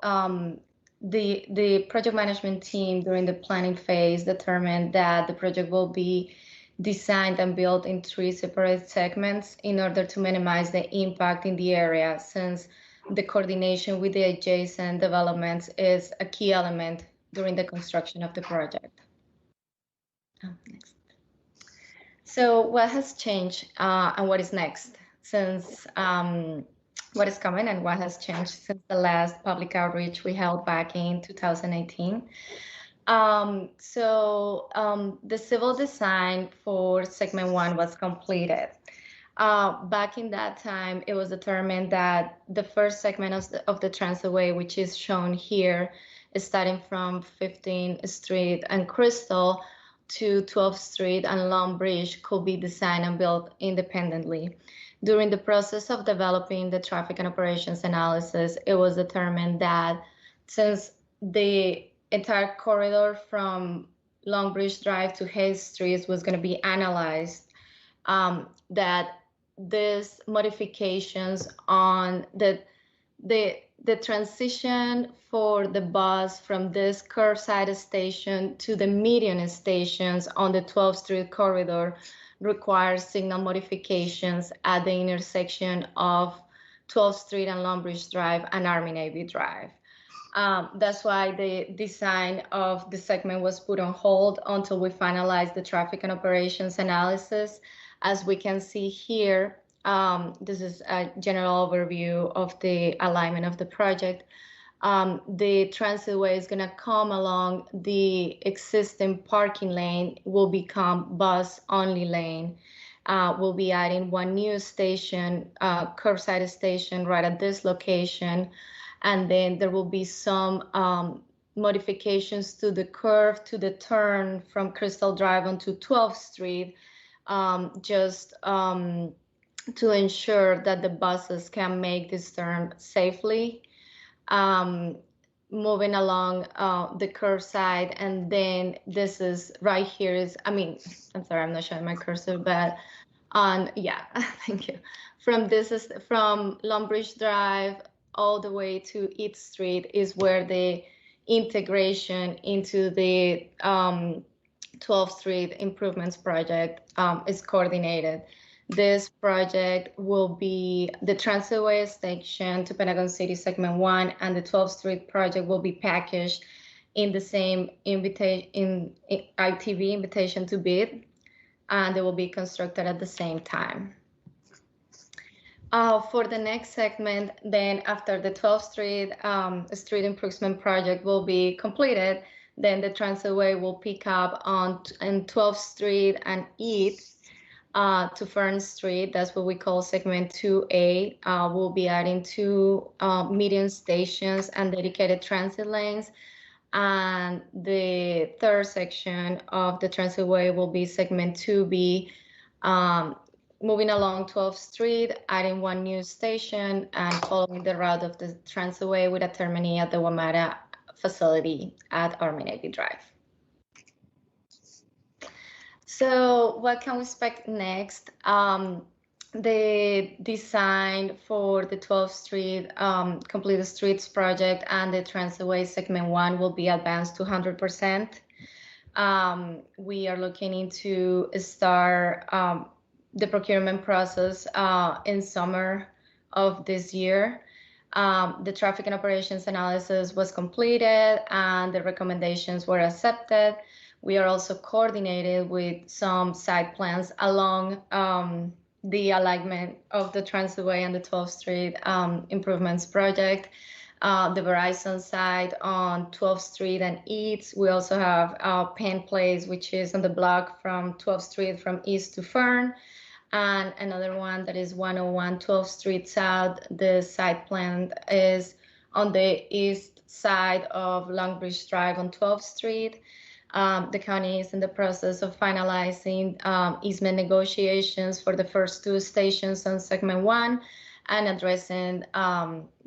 the project management team during the planning phase determined that the project will be designed and built in 3 separate segments in order to minimize the impact in the area, since the coordination with the adjacent developments is a key element during the construction of the project. Next. So what has changed and what is next since what is coming and what has changed since the last public outreach we held back in 2018? The civil design for segment 1 was completed. Back in that time, it was determined that the first segment of the Transway, which is shown here, is starting from 15th Street and Crystal to 12th Street and Long Bridge, could be designed and built independently. During the process of developing the traffic and operations analysis, it was determined that since the entire corridor from Long Bridge Drive to Hayes Street was going to be analyzed, that these modifications on the transition for the bus from this curbside station to the median stations on the 12th Street corridor requires signal modifications at the intersection of 12th Street and Long Bridge Drive and Army Navy Drive. That's why the design of the segment was put on hold until we finalized the traffic and operations analysis. As we can see here, this is a general overview of the alignment of the project. The transitway is going to come along the existing parking lane, will become bus-only lane. We'll be adding one new station, curbside station right at this location. And then there will be some modifications to the curve, to the turn from Crystal Drive onto 12th Street, just to ensure that the buses can make this turn safely. Moving along the curve side, and then this is right here is, I'm sorry, I'm not showing my cursor, but yeah, thank you. From Longbridge Drive all the way to 8th Street is where the integration into the 12th Street Improvements Project is coordinated. This project will be the transitway extension to Pentagon City Segment 1, and the 12th Street project will be packaged in the same ITB, invitation to bid, and they will be constructed at the same time. For the next segment, then after the 12th Street Street Improvement Project will be completed, then the transitway will pick up on 12th Street and 8th to Fern Street. That's what we call segment 2A. We'll be adding 2 median stations and dedicated transit lanes. And the third section of the transitway will be segment 2B, moving along 12th Street, adding 1 new station and following the route of the transitway with a termini at the WMATA facility at Army Navy Drive. So what can we expect next? The design for the 12th Street Complete Streets project and the transitway segment 1 will be advanced to 100%. We are looking into start the procurement process in summer of this year. The traffic and operations analysis was completed and the recommendations were accepted. We are also coordinated with some site plans along the alignment of the transitway and the 12th Street improvements project. The Verizon site on 12th Street and East. We also have Penn Place, which is on the block from 12th Street from East to Fern. And another one that is 101 12th Street South. The site plan is on the east side of Longbridge Drive on 12th Street. The county is in the process of finalizing easement negotiations for the first 2 stations on segment 1 and addressing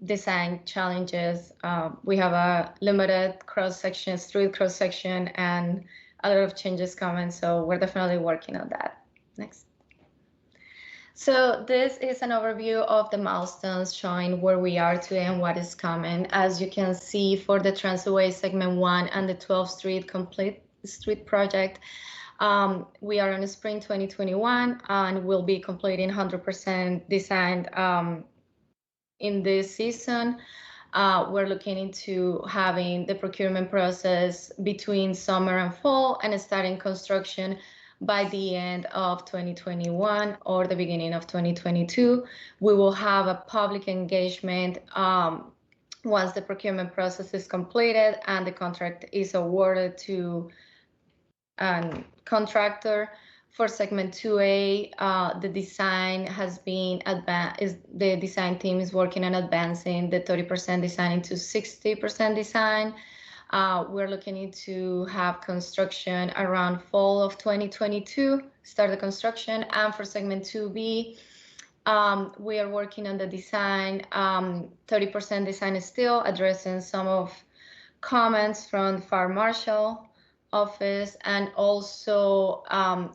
design challenges. We have a limited cross-section, street cross-section, and a lot of changes coming, so we're definitely working on that. Next. So this is an overview of the milestones showing where we are today and what is coming. As you can see, for the transitway segment 1 and the 12th Street Complete Street project, we are in spring 2021 and we'll be completing 100% designed in this season. We're looking into having the procurement process between summer and fall and starting construction by the end of 2021 or the beginning of 2022. We will have a public engagement once the procurement process is completed and the contract is awarded to a contractor. For segment 2A, the design has been advanced. The design team is working on advancing the 30% design into 60% design. We're looking into have construction around fall of 2022, start the construction. And for segment 2B, we are working on the design. 30% design is still addressing some of comments from the Fire Marshal Office, and also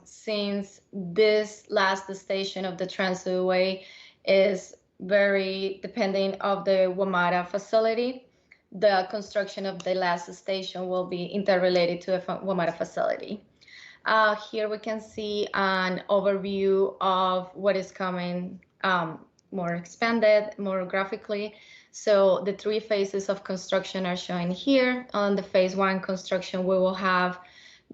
since this last station of the transitway is very depending of the WMATA facility, the construction of the last station will be interrelated to a WMATA facility. Here we can see an overview of what is coming more expanded, more graphically. So the 3 phases of construction are shown here. On the phase 1 construction, we will have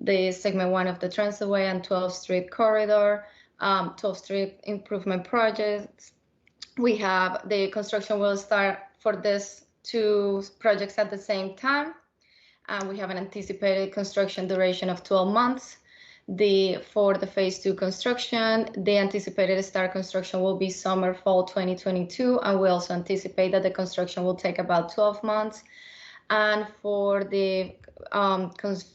the segment 1 of the transitway and 12th Street corridor, 12th Street improvement projects. We have the construction will start for this two projects at the same time. We have an anticipated construction duration of 12 months. For the phase 2 construction, the anticipated start construction will be summer, fall 2022, and we also anticipate that the construction will take about 12 months. And for the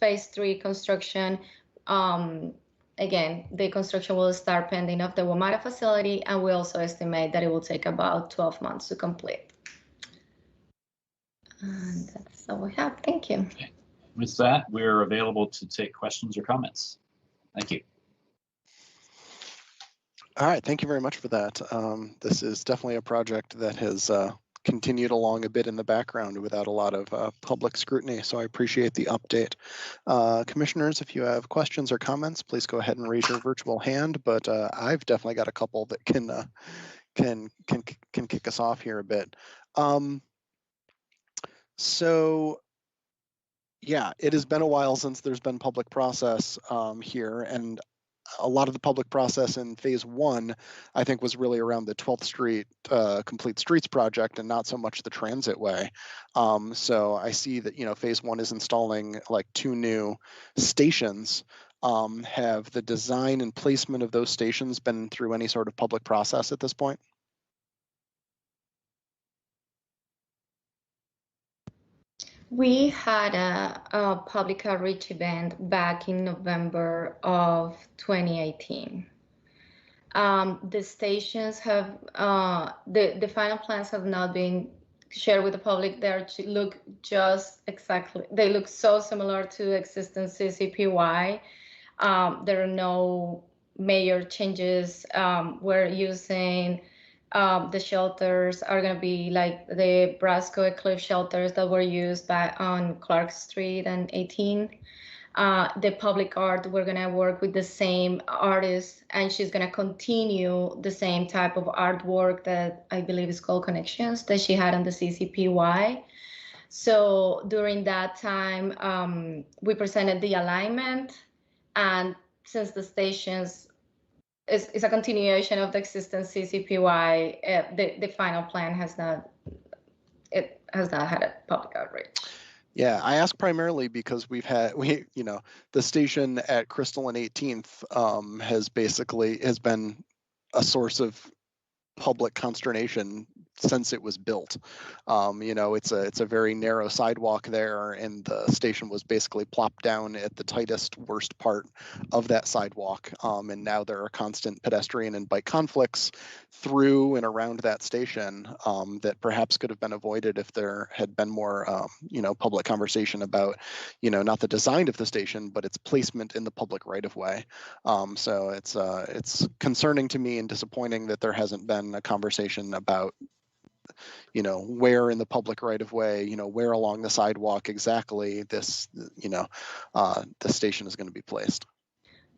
phase 3 construction, again, the construction will start pending of the WMATA facility, and we also estimate that it will take about 12 months to complete. And that's all we have. Thank you. With that, we're available to take questions or comments. Thank you. All right, thank you very much for that. This is definitely a project that has continued along a bit in the background without a lot of public scrutiny, so I appreciate the update. Commissioners, if you have questions or comments, please go ahead and raise your virtual hand, but I've definitely got a couple that can kick us off here a bit. So yeah, it has been a while since there's been public process here, and a lot of the public process in phase 1, I think, was really around the 12th Street Complete Streets project and not so much the transitway. So I see that, you know, phase 1 is installing like 2 new stations. Have the design and placement of those stations been through any sort of public process at this point? We had a public outreach event back in November of 2018. The stations have, the final plans have not been shared with the public. They look just exactly, they look so similar to existing CCPY. There are no major changes. We're using the shelters are going to be like the Brasco Eclipse shelters that were used on Clark Street and 18. The public art, we're going to work with the same artist, and she's going to continue the same type of artwork that I believe is called Connections that she had on the CCPY. So during that time, we presented the alignment, and since the stations is a continuation of the existing CCPY. The final plan has not had a public outreach. Yeah, I ask primarily because you know, the station at Crystal and 18th has been a source of public consternation since it was built. You know, it's a very narrow sidewalk there, and the station was basically plopped down at the tightest, worst part of that sidewalk. And now there are constant pedestrian and bike conflicts through and around that station that perhaps could have been avoided if there had been more, you know, public conversation about, you know, not the design of the station, but its placement in the public right of way. So it's concerning to me and disappointing that there hasn't been a conversation about, you know, where in the public right of way, you know, where along the sidewalk exactly this, you know, the station is going to be placed.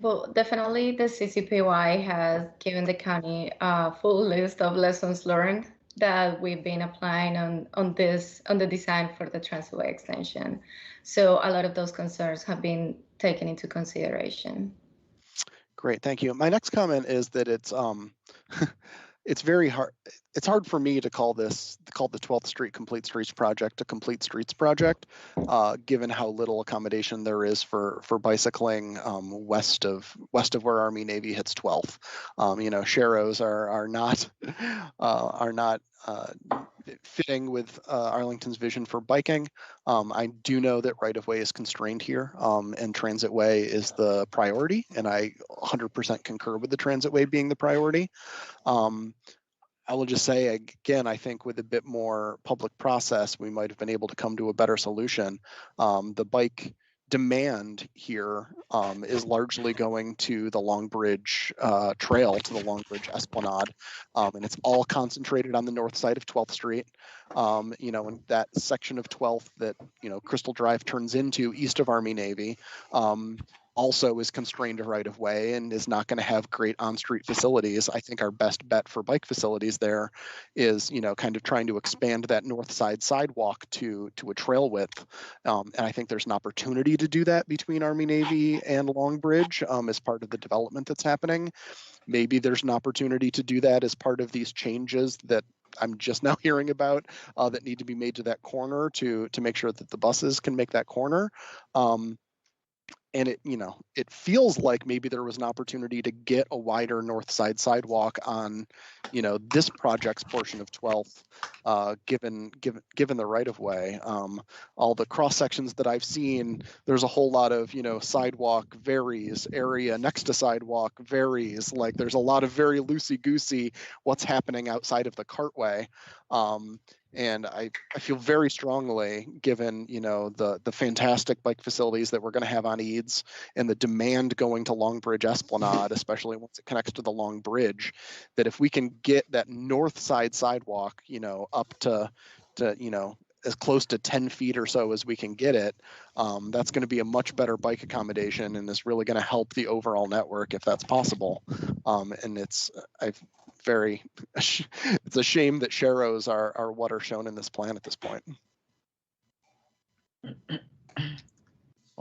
Well, definitely the CCPY has given the county a full list of lessons learned that we've been applying on the design for the transitway extension. So a lot of those concerns have been taken into consideration. Great, thank you. My next comment is that it's very hard. It's hard for me to call the 12th Street Complete Streets project a complete streets project, given how little accommodation there is for bicycling west of where Army Navy hits 12th. You know, Sharrows are not fitting with Arlington's vision for biking. I do know that right of way is constrained here, and transitway is the priority, and I 100% concur with the transitway being the priority. I will just say again, I think with a bit more public process, we might have been able to come to a better solution. The bike demand here is largely going to the Long Bridge Trail, to the Long Bridge Esplanade, and it's all concentrated on the north side of 12th Street. You know, and that section of 12th that, you know, Crystal Drive turns into east of Army Navy also is constrained to right of way and is not going to have great on-street facilities. I think our best bet for bike facilities there is, you know, kind of trying to expand that north side sidewalk to a trail width. And I think there's an opportunity to do that between Army Navy and Long Bridge as part of the development that's happening. Maybe there's an opportunity to do that as part of these changes that I'm just now hearing about that need to be made to that corner to make sure that the buses can make that corner. And it, it feels like maybe there was an opportunity to get a wider north side sidewalk on, this project's portion of 12th, given the right of way. All the cross sections that I've seen, there's a whole lot of, sidewalk varies, area next to sidewalk varies. Like there's a lot of very loosey goosey what's happening outside of the cartway. And I feel very strongly, given the fantastic bike facilities that we're going to have on Eads and the demand going to Long Bridge Esplanade, especially once it connects to the Long Bridge, that if we can get that north side sidewalk, up to as close to 10 feet or so as we can get it, that's going to be a much better bike accommodation and is really going to help the overall network if that's possible. And it's a shame that sharrows are what are shown in this plan at this point. Well,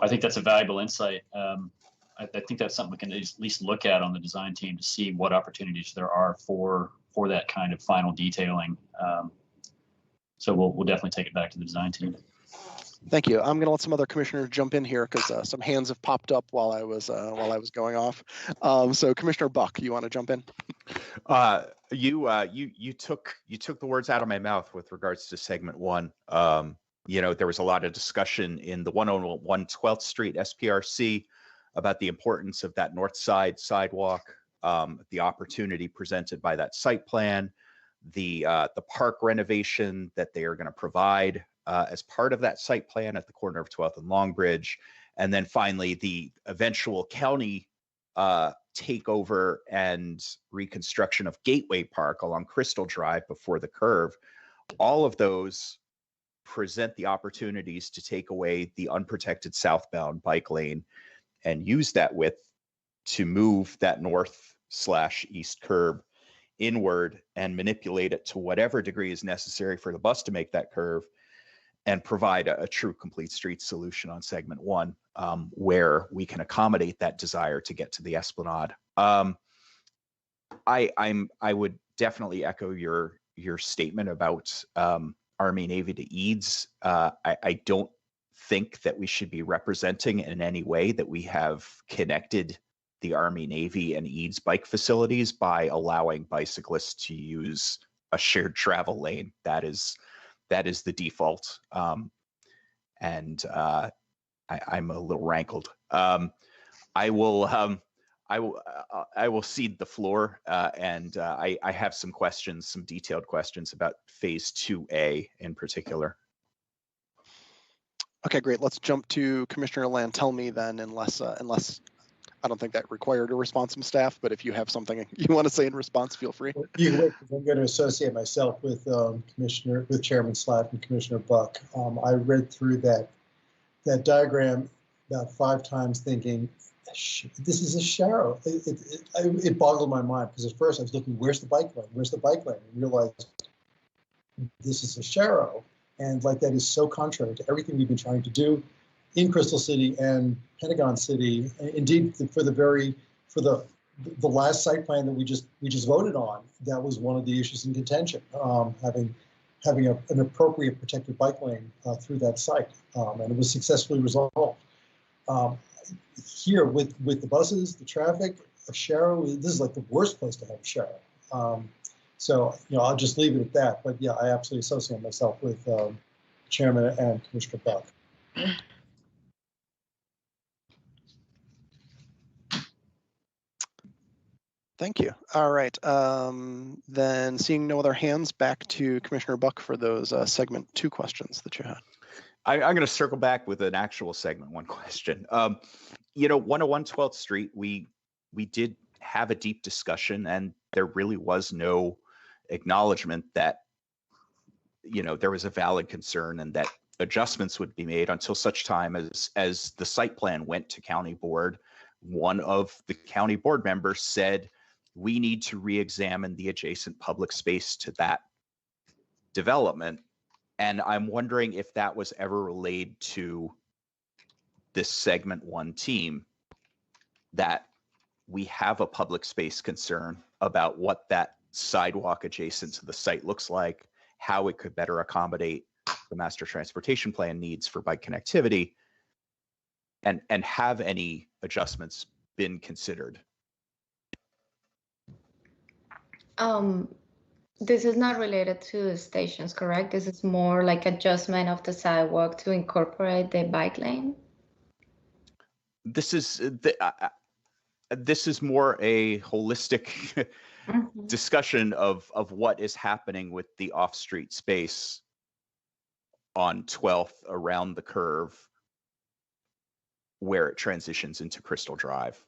I think that's a valuable insight. I think that's something we can at least look at on the design team to see what opportunities there are for that kind of final detailing. So we'll definitely take it back to the design team. Thank you. I'm going to let some other commissioners jump in here because some hands have popped up while I was going off. So Commissioner Buck, you want to jump in? You took the words out of my mouth with regards to segment 1. There was a lot of discussion in the 101 12th Street SPRC about the importance of that north side sidewalk, the opportunity presented by that site plan, the park renovation that they are going to provide as part of that site plan at the corner of 12th and Longbridge, and then finally the eventual county takeover and reconstruction of Gateway Park along Crystal Drive before the curve. All of those present the opportunities to take away the unprotected southbound bike lane and use that width to move that north/east curb inward and manipulate it to whatever degree is necessary for the bus to make that curve and provide a true complete street solution on segment 1, where we can accommodate that desire to get to the Esplanade. I would definitely echo your statement about Army Navy to Eads. I don't think that we should be representing in any way that we have connected the Army Navy and Eads bike facilities by allowing bicyclists to use a shared travel lane. That is the default, and I'm a little rankled. I will cede the floor, and I have some questions, some detailed questions about Phase 2A in particular. Okay, great. Let's jump to Commissioner Lantelmi then, unless I don't think that required a response from staff, but if you have something you want to say in response, feel free. You can wait, because I'm going to associate myself with Chairman Slatt and Commissioner Buck. I read through that diagram about 5 times, thinking, this is a sharrow. It boggled my mind, because at first I was looking, where's the bike lane? Where's the bike lane? And realized this is a sharrow, and like that is so contrary to everything we've been trying to do in Crystal City and Pentagon City. Indeed, for the last site plan that we just voted on, that was one of the issues in contention, having an appropriate protected bike lane through that site, and it was successfully resolved. Here with the buses, the traffic, a sharrow, this is like the worst place to have a sharrow. So I'll just leave it at that. But yeah, I absolutely associate myself with Chairman and Commissioner Buck. Thank you. All right. Then seeing no other hands, back to Commissioner Buck for those segment 2 questions that you had. I'm going to circle back with an actual segment 1 question. 101 12th Street, we did have a deep discussion, and there really was no acknowledgement that there was a valid concern and that adjustments would be made until such time as the site plan went to county board. One of the county board members said, we need to re-examine the adjacent public space to that development. And I'm wondering if that was ever relayed to this segment 1 team, that we have a public space concern about what that sidewalk adjacent to the site looks like, how it could better accommodate the master transportation plan needs for bike connectivity, and have any adjustments been considered? This is not related to the stations, correct? This is more like adjustment of the sidewalk to incorporate the bike lane? This is more a holistic discussion of what is happening with the off-street space on 12th around the curve where it transitions into Crystal Drive.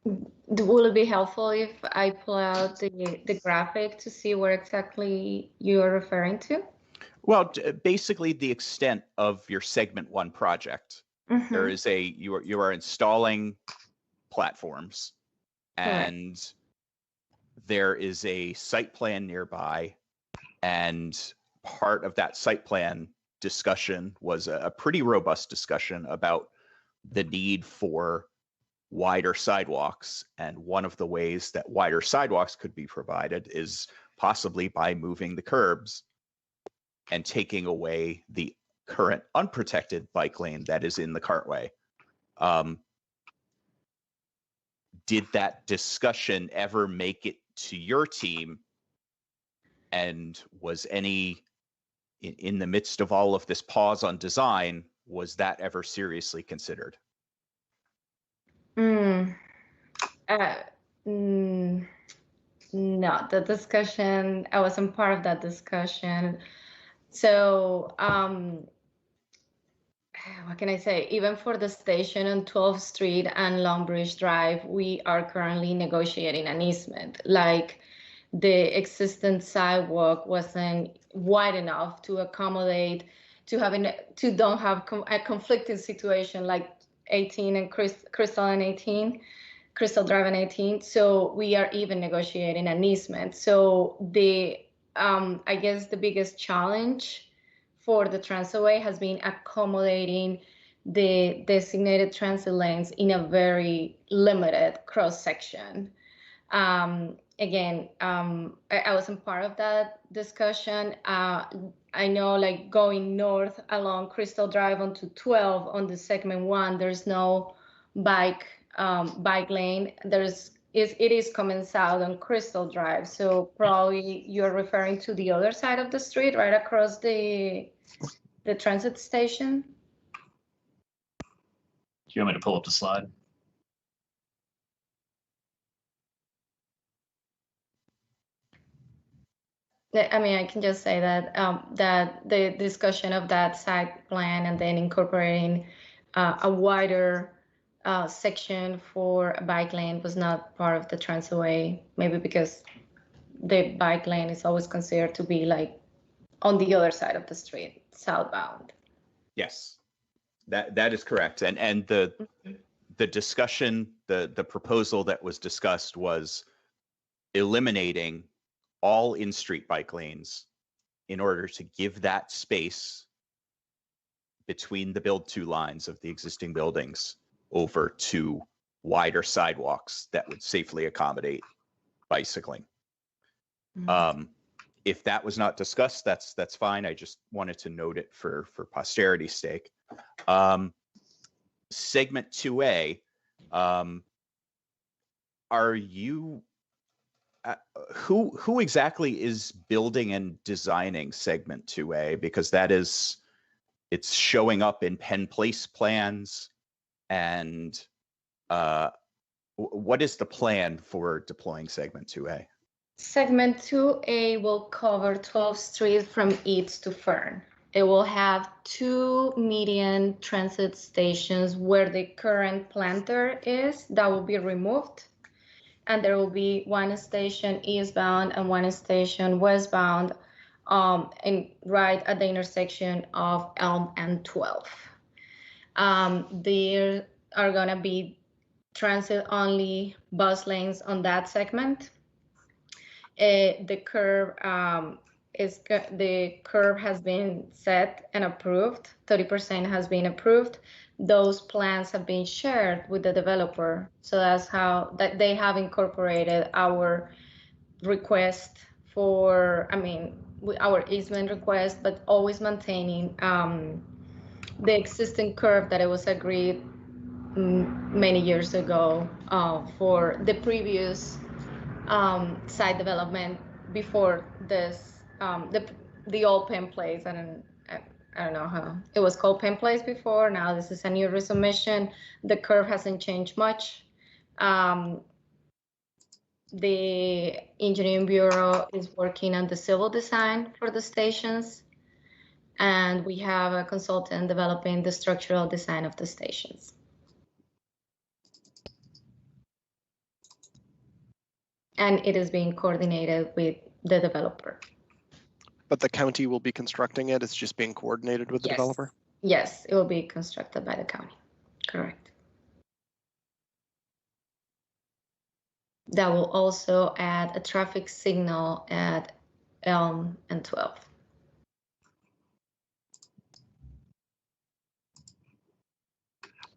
Will it be helpful if I pull out the graphic to see where exactly you are referring to? Well, basically the extent of your segment 1 project. There is you are installing platforms, and there is a site plan nearby, and part of that site plan discussion was a pretty robust discussion about the need for wider sidewalks, and one of the ways that wider sidewalks could be provided is possibly by moving the curbs and taking away the current unprotected bike lane that is in the cartway. Did that discussion ever make it to your team? And was any, in the midst of all of this pause on design, was that ever seriously considered? No, the discussion, I wasn't part of that discussion. So, what can I say? Even for the station on 12th Street and Longbridge Drive, we are currently negotiating an easement. Like, the existing sidewalk wasn't wide enough to accommodate, to don't have a conflicting situation like 18 and Crystal and 18, Crystal Drive and 18. So we are even negotiating an easement. So I guess the biggest challenge for the transitway has been accommodating the designated transit lanes in a very limited cross section. Again, I wasn't part of that discussion. I know, like, going north along Crystal Drive onto 12 on the segment 1, there's no bike lane. It is coming south on Crystal Drive. So probably you're referring to the other side of the street, right across the transit station. Do you want me to pull up the slide? I mean, I can just say that that the discussion of that site plan and then incorporating a wider section for a bike lane was not part of the transitway, maybe because the bike lane is always considered to be like on the other side of the street, southbound. Yes, that is correct. And the discussion, the proposal that was discussed was eliminating all in-street bike lanes in order to give that space between the build-to lines of the existing buildings over to wider sidewalks that would safely accommodate bicycling. If that was not discussed, that's fine. I just wanted to note it for posterity's sake. Segment 2A, are you who exactly is building and designing segment 2A? Because it's showing up in Penn Place plans, and what is the plan for deploying segment 2A? Segment 2A will cover 12th Street from Eads to Fern. It will have 2 median transit stations where the current planter is. That will be removed. And there will be 1 station eastbound and 1 station westbound, right at the intersection of Elm and 12. There are going to be transit-only bus lanes on that segment. The curb the curve has been set and approved. 30% has been approved. Those plans have been shared with the developer. So that's how that they have incorporated our request for, our easement request, but always maintaining the existing curve that it was agreed many years ago for the previous site development before this, the old Penn Place. I don't know how it was called Penn Place before. Now this is a new resubmission. The curve hasn't changed much. The Engineering Bureau is working on the civil design for the stations, and we have a consultant developing the structural design of the stations. And it is being coordinated with the developer. But the county will be constructing it. It's just being coordinated with the developer? Yes, it will be constructed by the county. Correct. That will also add a traffic signal at Elm and 12.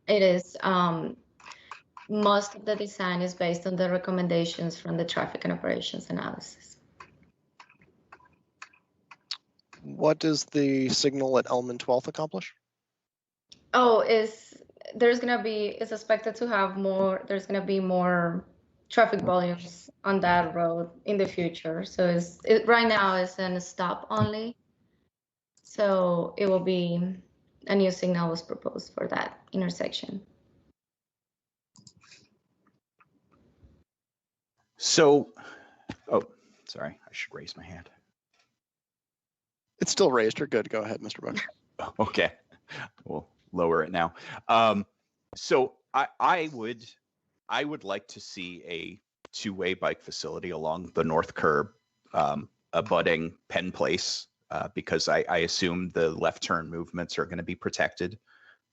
It is, most of the design is based on the recommendations from the traffic and operations analysis. What does the signal at Elm and 12th accomplish? Oh, it's expected to have more, there's gonna be more traffic volumes on that road in the future. So right now it's in a stop only. So it will be, a new signal was proposed for that intersection. So, oh, sorry, I should raise my hand. It's still raised. You're good. Go ahead, Mr. Buck. Okay, we'll lower it now. So I would like to see a two-way bike facility along the north curb, abutting Penn Place, because I assume the left turn movements are going to be protected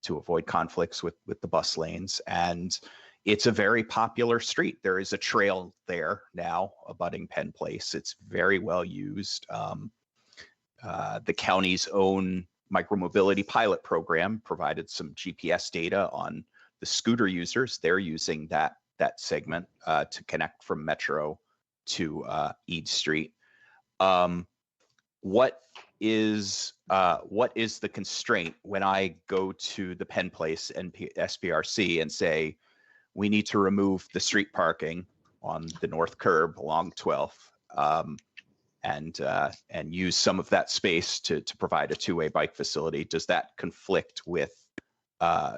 to avoid conflicts with the bus lanes. And it's a very popular street. There is a trail there now abutting Penn Place. It's very well used. The county's own micromobility pilot program provided some GPS data on the scooter users. They're using that segment to connect from Metro to Eade Street. What is the constraint when I go to the Penn Place and SBRC and say we need to remove the street parking on the north curb along 12th and use some of that space to provide a two-way bike facility? Does that conflict with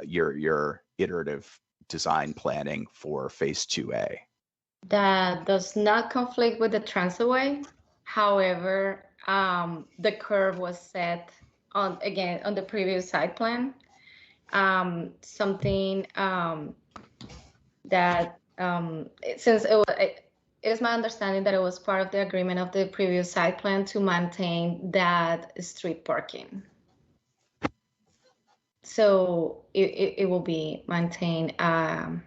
your iterative design planning for phase 2A? That does not conflict with the transitway. However, the curve was set on the previous site plan. Something that since it is my understanding that it was part of the agreement of the previous site plan to maintain that street parking. So it will be maintained, and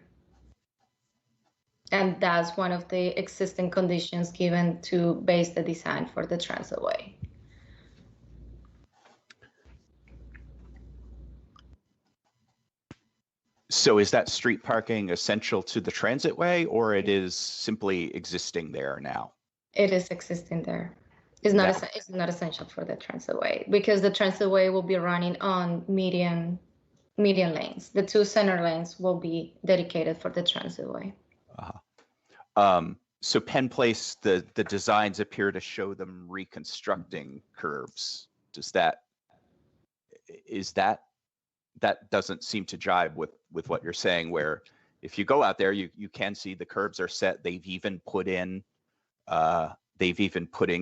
that's one of the existing conditions given to base the design for the transitway. So is that street parking essential to the transitway, or it is simply existing there now? It is existing there. It's not essential for the transitway because the transitway will be running on median lanes. The two center lanes will be dedicated for the transitway. So Penn Place, the designs appear to show them reconstructing curbs. That doesn't seem to jive with what you're saying, where if you go out there, you can see the curbs are set. They've even put in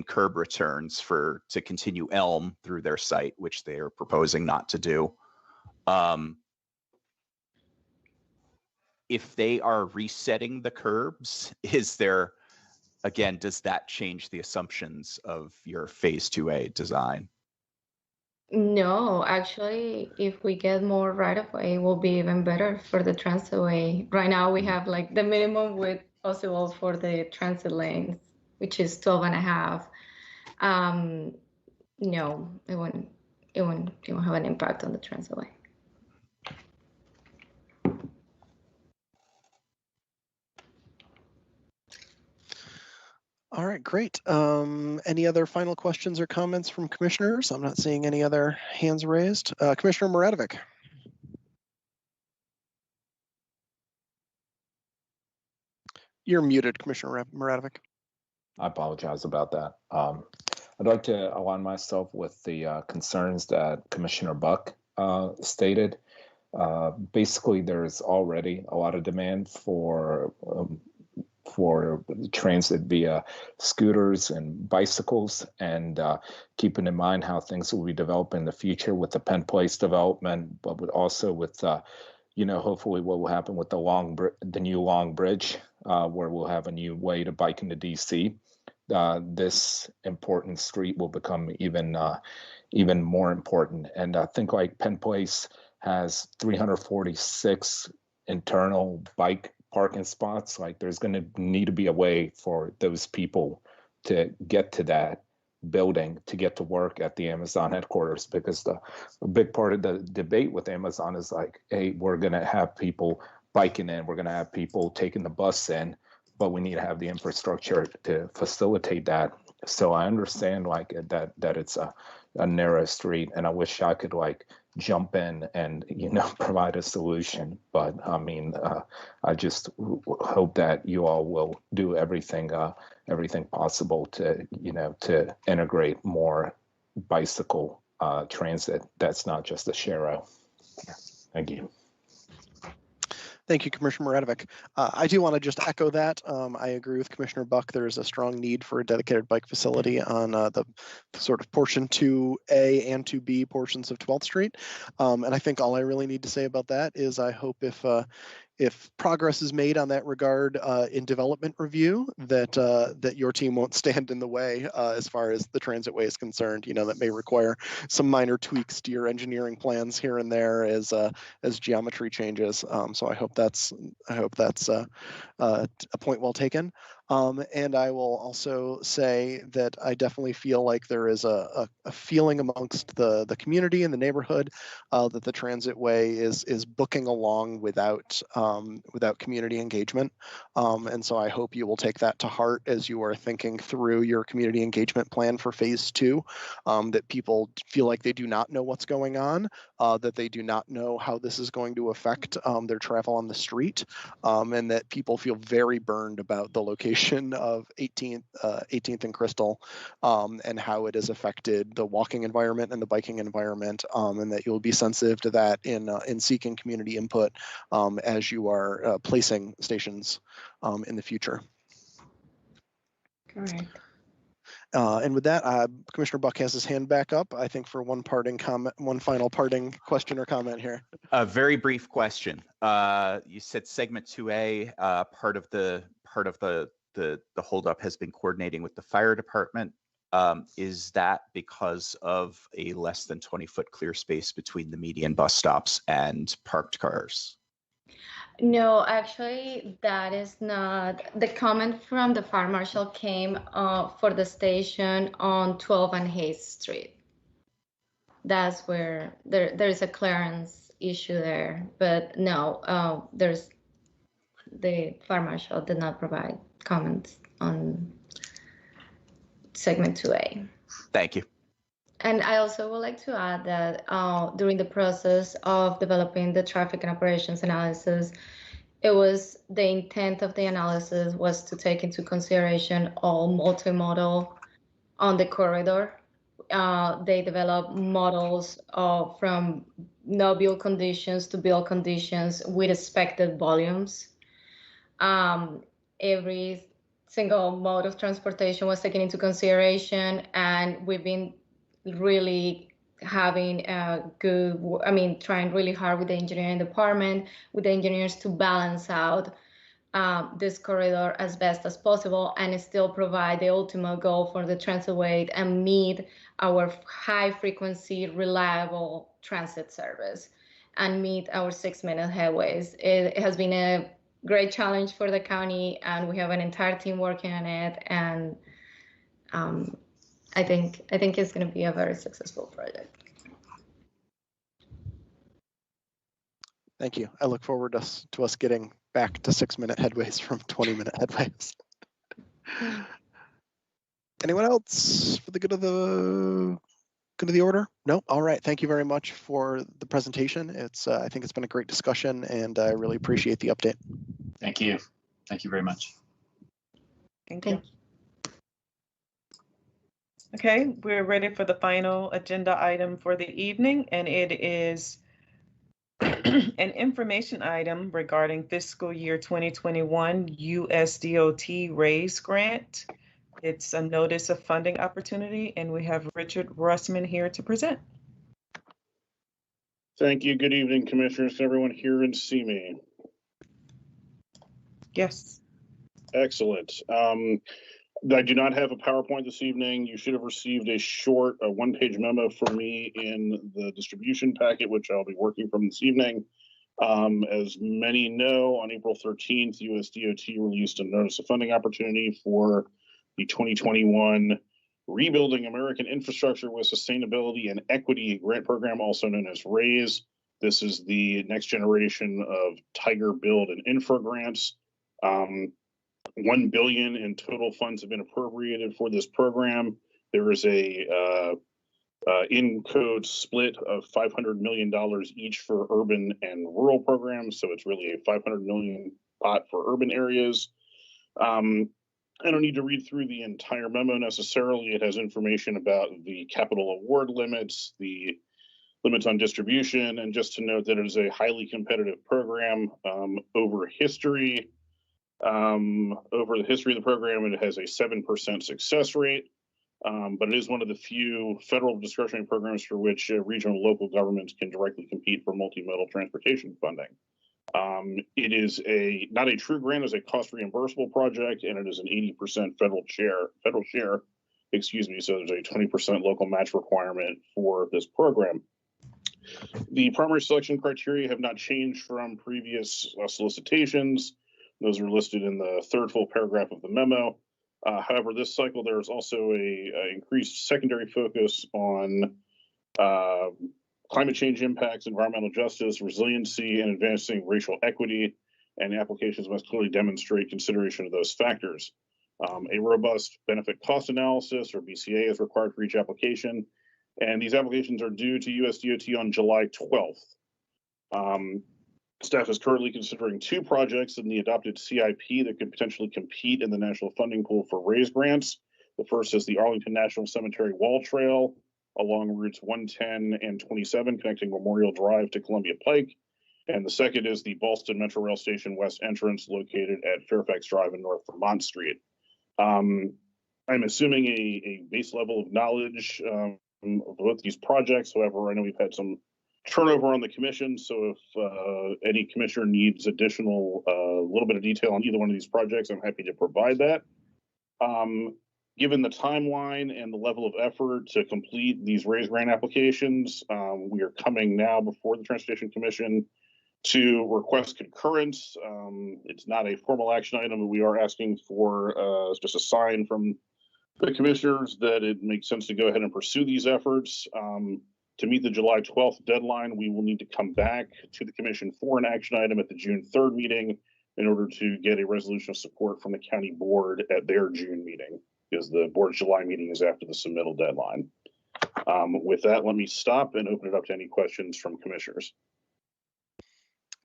curb returns to continue Elm through their site, which they are proposing not to do. If they are resetting the curbs, does that change the assumptions of your phase 2A design? No, actually, if we get more right-of-way, it will be even better for the transitway. Right now, we have like the minimum width possible for the transit lanes, which is 12.5. No, it won't have an impact on the transitway. All right, great. Any other final questions or comments from commissioners? I'm not seeing any other hands raised. Commissioner Muradovic. You're muted, Commissioner Muradovic. I apologize about that. I'd like to align myself with the concerns that Commissioner Buck stated. Basically, there's already a lot of demand for transit via scooters and bicycles, and keeping in mind how things will be developed in the future with the Penn Place development, but also with hopefully what will happen with the new Long Bridge, where we'll have a new way to bike into DC. This important street will become even more important. And I think like Penn Place has 346 internal bike parking spots. Like there's going to need to be a way for those people to get to that building to get to work at the Amazon headquarters, because a big part of the debate with Amazon is like, hey, we're going to have people biking in, we're going to have people taking the bus in, but we need to have the infrastructure to facilitate that. So I understand like that it's a narrow street, and I wish I could like jump in and provide a solution. But I mean, I just hope that you all will do everything possible to to integrate more bicycle transit. That's not just a Shero. Thank you. Thank you, Commissioner Muradovic. I do want to just echo that. I agree with Commissioner Buck. There is a strong need for a dedicated bike facility on the sort of portion 2A and 2B portions of 12th Street. And I think all I really need to say about that is I hope if progress is made on that regard in development review, that your team won't stand in the way as far as the transitway is concerned. That may require some minor tweaks to your engineering plans here and there as geometry changes. So I hope that's a point well taken. And I will also say that I definitely feel like there is a feeling amongst the community and the neighborhood that the transitway is booking along without community engagement. And so I hope you will take that to heart as you are thinking through your community engagement plan for phase 2, that people feel like they do not know what's going on, that they do not know how this is going to affect their travel on the street, and that people feel very burned about the location of 18th and Crystal, and how it has affected the walking environment and the biking environment, and that you'll be sensitive to that in seeking community input as you are placing stations in the future. Correct. And with that, Commissioner Buck has his hand back up, I think, for one final parting question or comment here. A very brief question. You said segment 2A, part of the holdup has been coordinating with the fire department. Is that because of a less than 20-foot clear space between the median bus stops and parked cars? No, actually, that is not. The comment from the fire marshal came for the station on 12 and Hayes Street. That's where there's a clearance issue there. But no, the fire marshal did not provide comments on segment 2A. Thank you. And I also would like to add that during the process of developing the traffic and operations analysis, the intent of the analysis was to take into consideration all multimodal on the corridor. They developed models from no build conditions to build conditions with expected volumes. Every single mode of transportation was taken into consideration, and we've been really having trying really hard with the engineering department, with the engineers to balance out this corridor as best as possible and still provide the ultimate goal for the transitway and meet our high frequency, reliable transit service and meet our 6-minute headways. It has been a great challenge for the county, and we have an entire team working on it, and I think it's going to be a very successful project. Thank you. I look forward to us getting back to 6-minute headways from 20-minute headways. Anyone else for the good of the order? No? All right. Thank you very much for the presentation. I think it's been a great discussion, and I really appreciate the update. Thank you. Thank you very much. Thank you. Okay, we're ready for the final agenda item for the evening, and it is an information item regarding fiscal year 2021 USDOT RAISE grant. It's a notice of funding opportunity, and we have Richard Russman here to present. Thank you. Good evening, commissioners. Can everyone hear and see me? Yes. Excellent. I do not have a PowerPoint this evening. You should have received a short one-page memo from me in the distribution packet, which I'll be working from this evening. As many know, on April 13th, USDOT released a notice of funding opportunity for the 2021 Rebuilding American Infrastructure with Sustainability and Equity grant program, also known as RAISE. This is the next generation of Tiger Build and Infra grants. $1 billion in total funds have been appropriated for this program. There is a in-code split of $500 million each for urban and rural programs. So it's really a $500 million pot for urban areas. I don't need to read through the entire memo necessarily. It has information about the capital award limits, the limits on distribution, and just to note that it is a highly competitive program. Over the history of the program, it has a 7% success rate, but it is one of the few federal discretionary programs for which regional and local governments can directly compete for multimodal transportation funding. It is not a true grant, it's a cost reimbursable project, and it is an 80% federal share, so there's a 20% local match requirement for this program. The primary selection criteria have not changed from previous solicitations. Those are listed in the third full paragraph of the memo. However, this cycle, there is also a increased secondary focus on climate change impacts, environmental justice, resiliency, and advancing racial equity, and applications must clearly demonstrate consideration of those factors. A robust benefit cost analysis, or BCA, is required for each application, and these applications are due to USDOT on July 12th. Staff is currently considering 2 projects in the adopted CIP that could potentially compete in the national funding pool for RAISE grants. The first is the Arlington National Cemetery Wall Trail along routes 110 and 27 connecting Memorial Drive to Columbia Pike. And the second is the Ballston Metro Rail Station West entrance located at Fairfax Drive and North Vermont Street. I'm assuming a base level of knowledge of both these projects. However, I know we've had some turnover on the commission, so if any commissioner needs additional little bit of detail on either one of these projects, I'm happy to provide that. Given the timeline and the level of effort to complete these RAISE grant applications, we are coming now before the Transportation Commission to request concurrence. It's not a formal action item, but we are asking for just a sign from the commissioners that it makes sense to go ahead and pursue these efforts. To meet the July 12th deadline, we will need to come back to the commission for an action item at the June 3rd meeting in order to get a resolution of support from the county board at their June meeting, because the board's July meeting is after the submittal deadline. With that, let me stop and open it up to any questions from commissioners.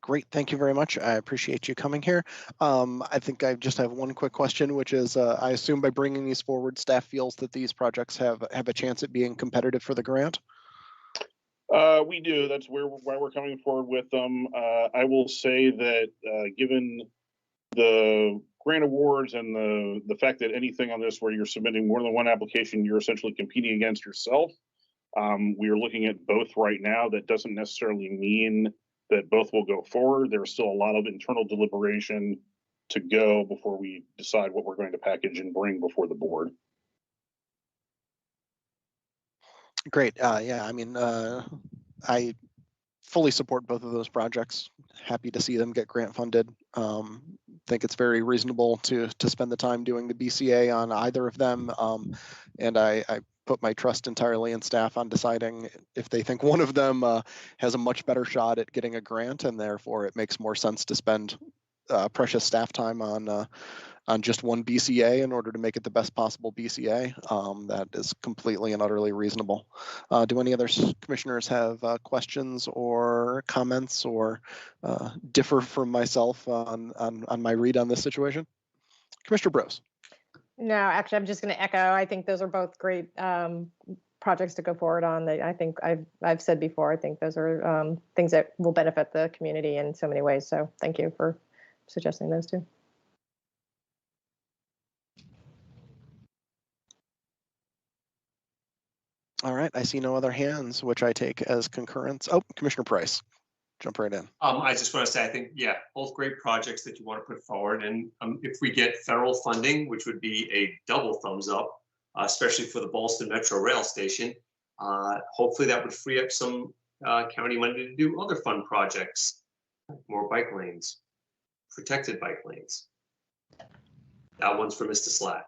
Great, thank you very much. I appreciate you coming here. I think I just have one quick question, which is, I assume by bringing these forward, staff feels that these projects have a chance at being competitive for the grant? We do. That's why we're coming forward with them. I will say that given the grant awards and the fact that anything on this where you're submitting more than one application, you're essentially competing against yourself. We are looking at both right now. That doesn't necessarily mean that both will go forward. There's still a lot of internal deliberation to go before we decide what we're going to package and bring before the board. Great. Yeah, I mean, I fully support both of those projects. Happy to see them get grant funded. Think it's very reasonable to spend the time doing the BCA on either of them. And I put my trust entirely in staff on deciding if they think one of them has a much better shot at getting a grant, and therefore it makes more sense to spend precious staff time on just one BCA in order to make it the best possible BCA. That is completely and utterly reasonable. Do any other commissioners have questions or comments or differ from myself on my read on this situation? Commissioner Brose. No, actually, I'm just going to echo. I think those are both great projects to go forward on. I think I've said before, I think those are things that will benefit the community in so many ways. So thank you for suggesting those two. All right, I see no other hands, which I take as concurrence. Oh, Commissioner Price, jump right in. I just want to say, I think, yeah, both great projects that you want to put forward. And if we get federal funding, which would be a double thumbs up, especially for the Ballston Metro Rail Station, hopefully that would free up some county money to do other fun projects, like more bike lanes, protected bike lanes. That one's for Mr. Slatt.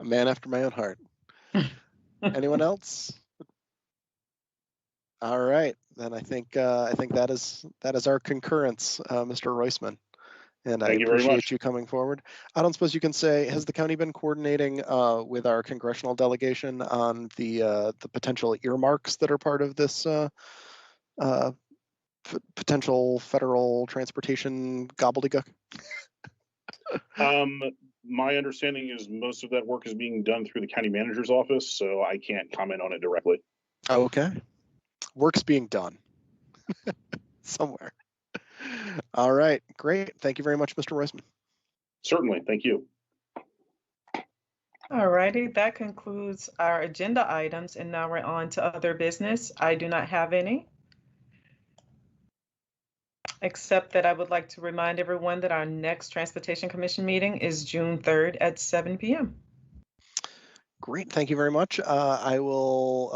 A man after my own heart. Anyone else? All right, then I think that is our concurrence, Mr. Roisman, and I appreciate you coming forward. I don't suppose you can say, has the county been coordinating with our congressional delegation on the potential earmarks that are part of this potential federal transportation gobbledygook? My understanding is most of that work is being done through the county manager's office, so I can't comment on it directly. Okay. Work's being done somewhere. All right, great. Thank you very much, Mr. Roisman. Certainly, thank you. All righty, that concludes our agenda items, and now we're on to other business. I do not have any, except that I would like to remind everyone that our next Transportation Commission meeting is June 3rd at 7 p.m. Great, thank you very much. I will,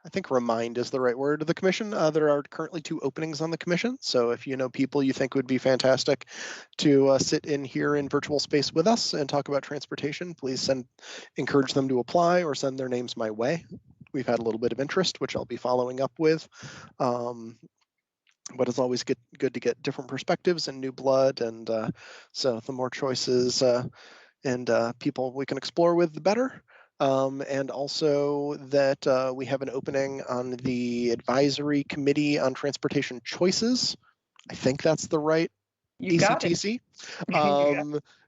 I think remind is the right word of the commission. There are currently 2 openings on the commission. So if you know people you think would be fantastic to sit in here in virtual space with us and talk about transportation, please encourage them to apply or send their names my way. We've had a little bit of interest, which I'll be following up with. But it's always good to get different perspectives and new blood. And so the more choices and people we can explore with, the better. And also that we have an opening on the Advisory Committee on Transportation Choices. I think that's the right ACTC.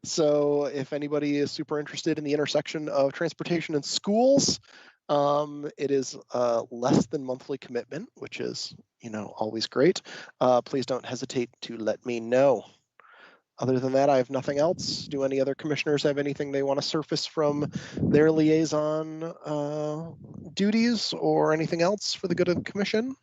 So if anybody is super interested in the intersection of transportation and schools, it is less than monthly commitment, which is, always great. Please don't hesitate to let me know. Other than that, I have nothing else. Do any other commissioners have anything they want to surface from their liaison duties or anything else for the good of the commission?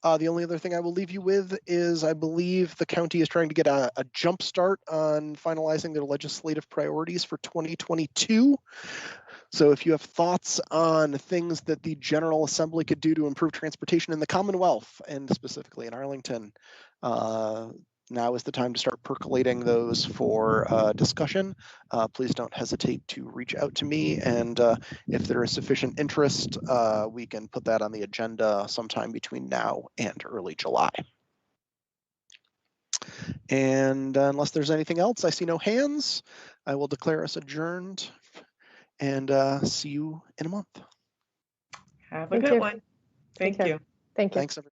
The only other thing I will leave you with is I believe the county is trying to get a jump start on finalizing their legislative priorities for 2022. So if you have thoughts on things that the General Assembly could do to improve transportation in the Commonwealth and specifically in Arlington, now is the time to start percolating those for discussion. Please don't hesitate to reach out to me, and if there is sufficient interest, we can put that on the agenda sometime between now and early July. And unless there's anything else, I see no hands. I will declare us adjourned and see you in a month. Have a good one. Thank you. Thank you. Thanks, everyone.